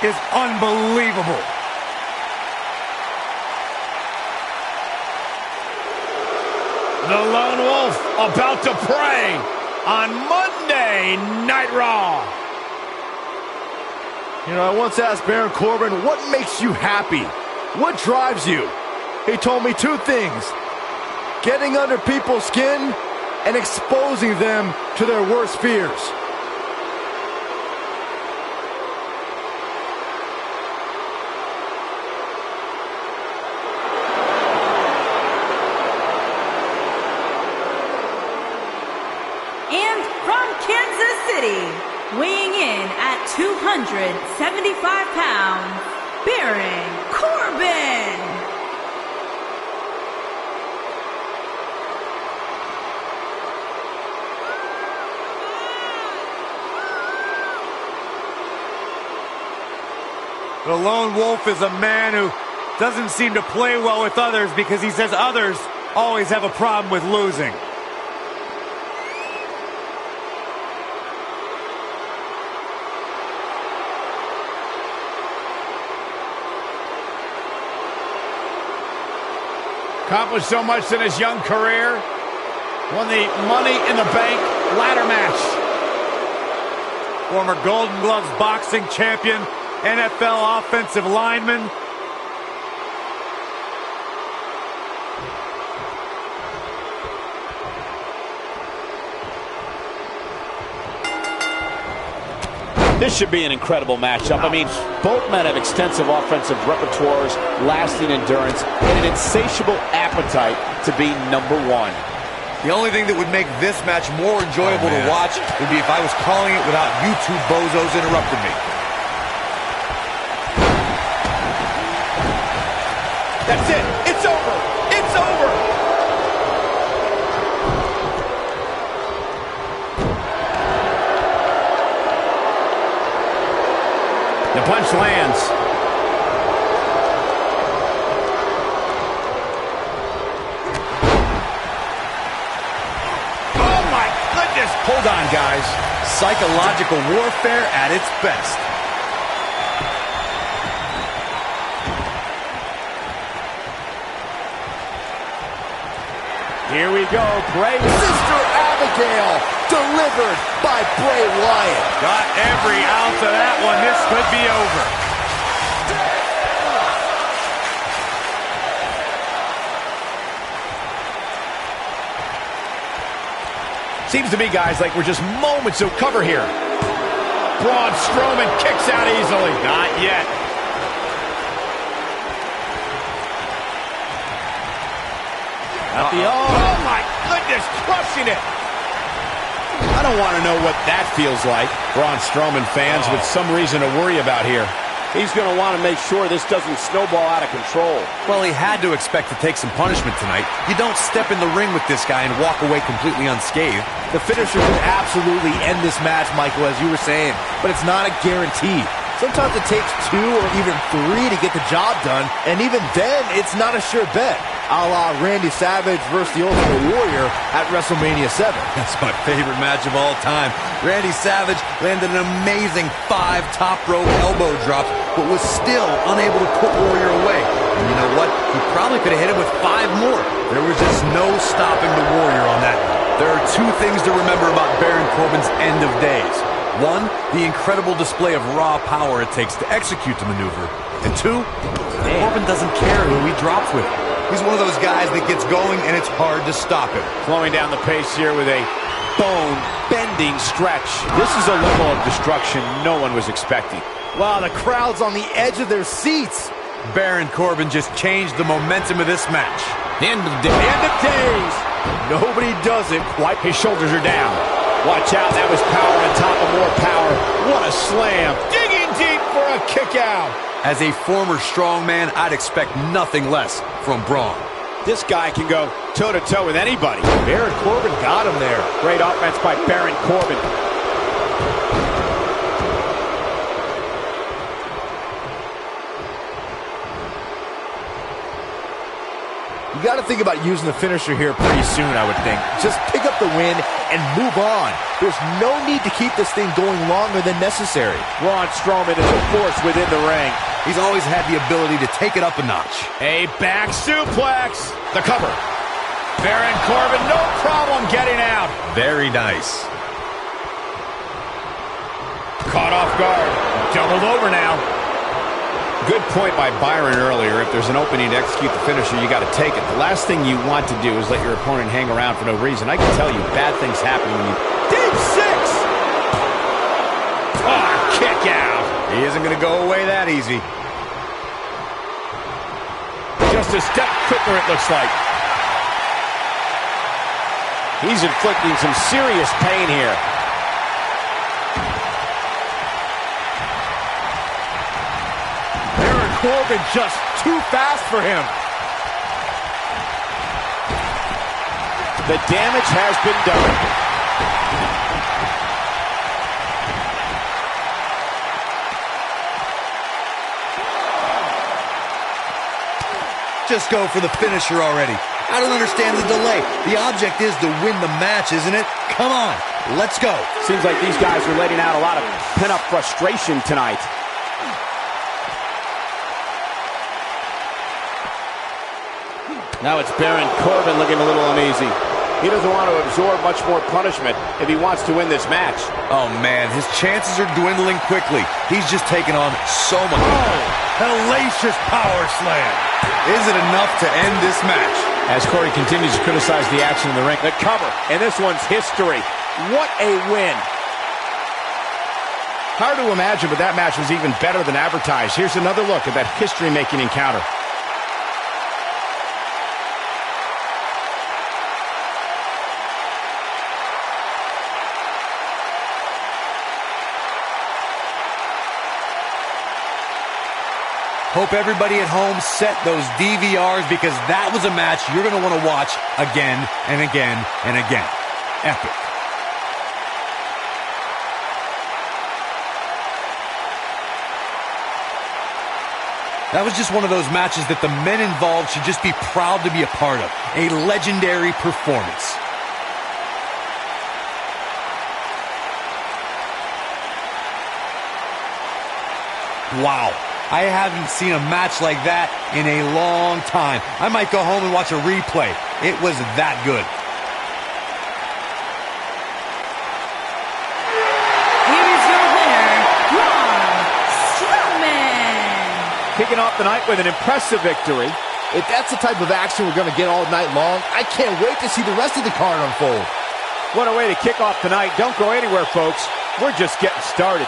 is unbelievable. The Lone Wolf about to prey on Monday Night Raw. You know, I once asked Baron Corbin, what makes you happy? What drives you? He told me two things: getting under people's skin and exposing them to their worst fears. And from Kansas City, weighing in at 275 pounds, Baron Corbin. The Lone Wolf is a man who doesn't seem to play well with others because he says others always have a problem with losing. Accomplished so much in his young career. Won the Money in the Bank ladder match. Former Golden Gloves boxing champion, NFL offensive lineman. This should be an incredible matchup. I mean, both men have extensive offensive repertoires, lasting endurance, and an insatiable appetite to be number one. The only thing that would make this match more enjoyable to watch would be if I was calling it without you two bozos interrupting me. That's it. It's over. It's over. The punch lands. Oh my goodness. Hold on, guys. Psychological warfare at its best. Here we go. Bray. Sister Abigail, delivered by Bray Wyatt. Got every ounce of that one. This could be over. Seems to me, guys, like we're just moments of cover here. Braun Strowman kicks out easily. Not yet. Oh my goodness, crushing it. I don't want to know what that feels like. Braun Strowman fans with some reason to worry about here. He's going to want to make sure this doesn't snowball out of control. Well, he had to expect to take some punishment tonight. You don't step in the ring with this guy and walk away completely unscathed. The finisher could absolutely end this match, Michael, as you were saying, but it's not a guarantee. Sometimes it takes 2 or even 3 to get the job done, and even then, it's not a sure bet. A la Randy Savage versus the Ultimate Warrior at WrestleMania 7. That's my favorite match of all time. Randy Savage landed an amazing 5 top rope elbow drops, but was still unable to put Warrior away. And you know what? He probably could have hit him with 5 more. There was just no stopping the Warrior on that. There are 2 things to remember about Baron Corbin's end of days. 1, the incredible display of raw power it takes to execute the maneuver. And 2, Corbin doesn't care who he drops with. He's one of those guys that gets going and it's hard to stop him. Slowing down the pace here with a bone-bending stretch. This is a level of destruction no one was expecting. Wow, the crowd's on the edge of their seats. Baron Corbin just changed the momentum of this match. End of days. End of days. Nobody does it quite. His shoulders are down. Watch out, that was power on top of more power. What a slam. Digging deep for a kick out. As a former strongman, I'd expect nothing less from Braun. This guy can go toe-to-toe with anybody. Baron Corbin got him there. Great offense by Baron Corbin. You got to think about using the finisher here pretty soon, I would think. Just pick up the win and move on. There's no need to keep this thing going longer than necessary. Braun Strowman is a force within the ring. He's always had the ability to take it up a notch. A back suplex. The cover. Baron Corbin, no problem getting out. Very nice. Caught off guard. Doubled over now. Good point by Byron earlier. If there's an opening to execute the finisher, you got to take it. The last thing you want to do is let your opponent hang around for no reason. I can tell you, bad things happen when you... Deep 6! Kick out. He isn't going to go away that easy. Just a step quicker, it looks like. He's inflicting some serious pain here. Corbin just too fast for him. The damage has been done. Just go for the finisher already. I don't understand the delay. The object is to win the match, isn't it? Come on, let's go. Seems like these guys are letting out a lot of pent-up frustration tonight. Now it's Baron Corbin looking a little uneasy. He doesn't want to absorb much more punishment if he wants to win this match. Oh, man, his chances are dwindling quickly. He's just taken on so much. Oh, hellacious power slam. Is it enough to end this match? As Corey continues to criticize the action in the ring. The cover, and this one's history. What a win. Hard to imagine, but that match was even better than advertised. Here's another look at that history-making encounter. Hope everybody at home set those DVRs because that was a match you're going to want to watch again and again and again. Epic. That was just one of those matches that the men involved should just be proud to be a part of. A legendary performance. Wow. I haven't seen a match like that in a long time. I might go home and watch a replay. It was that good. Here's your winner, Braun Strowman. Kicking off the night with an impressive victory. If that's the type of action we're going to get all night long, I can't wait to see the rest of the card unfold. What a way to kick off tonight. Don't go anywhere, folks. We're just getting started.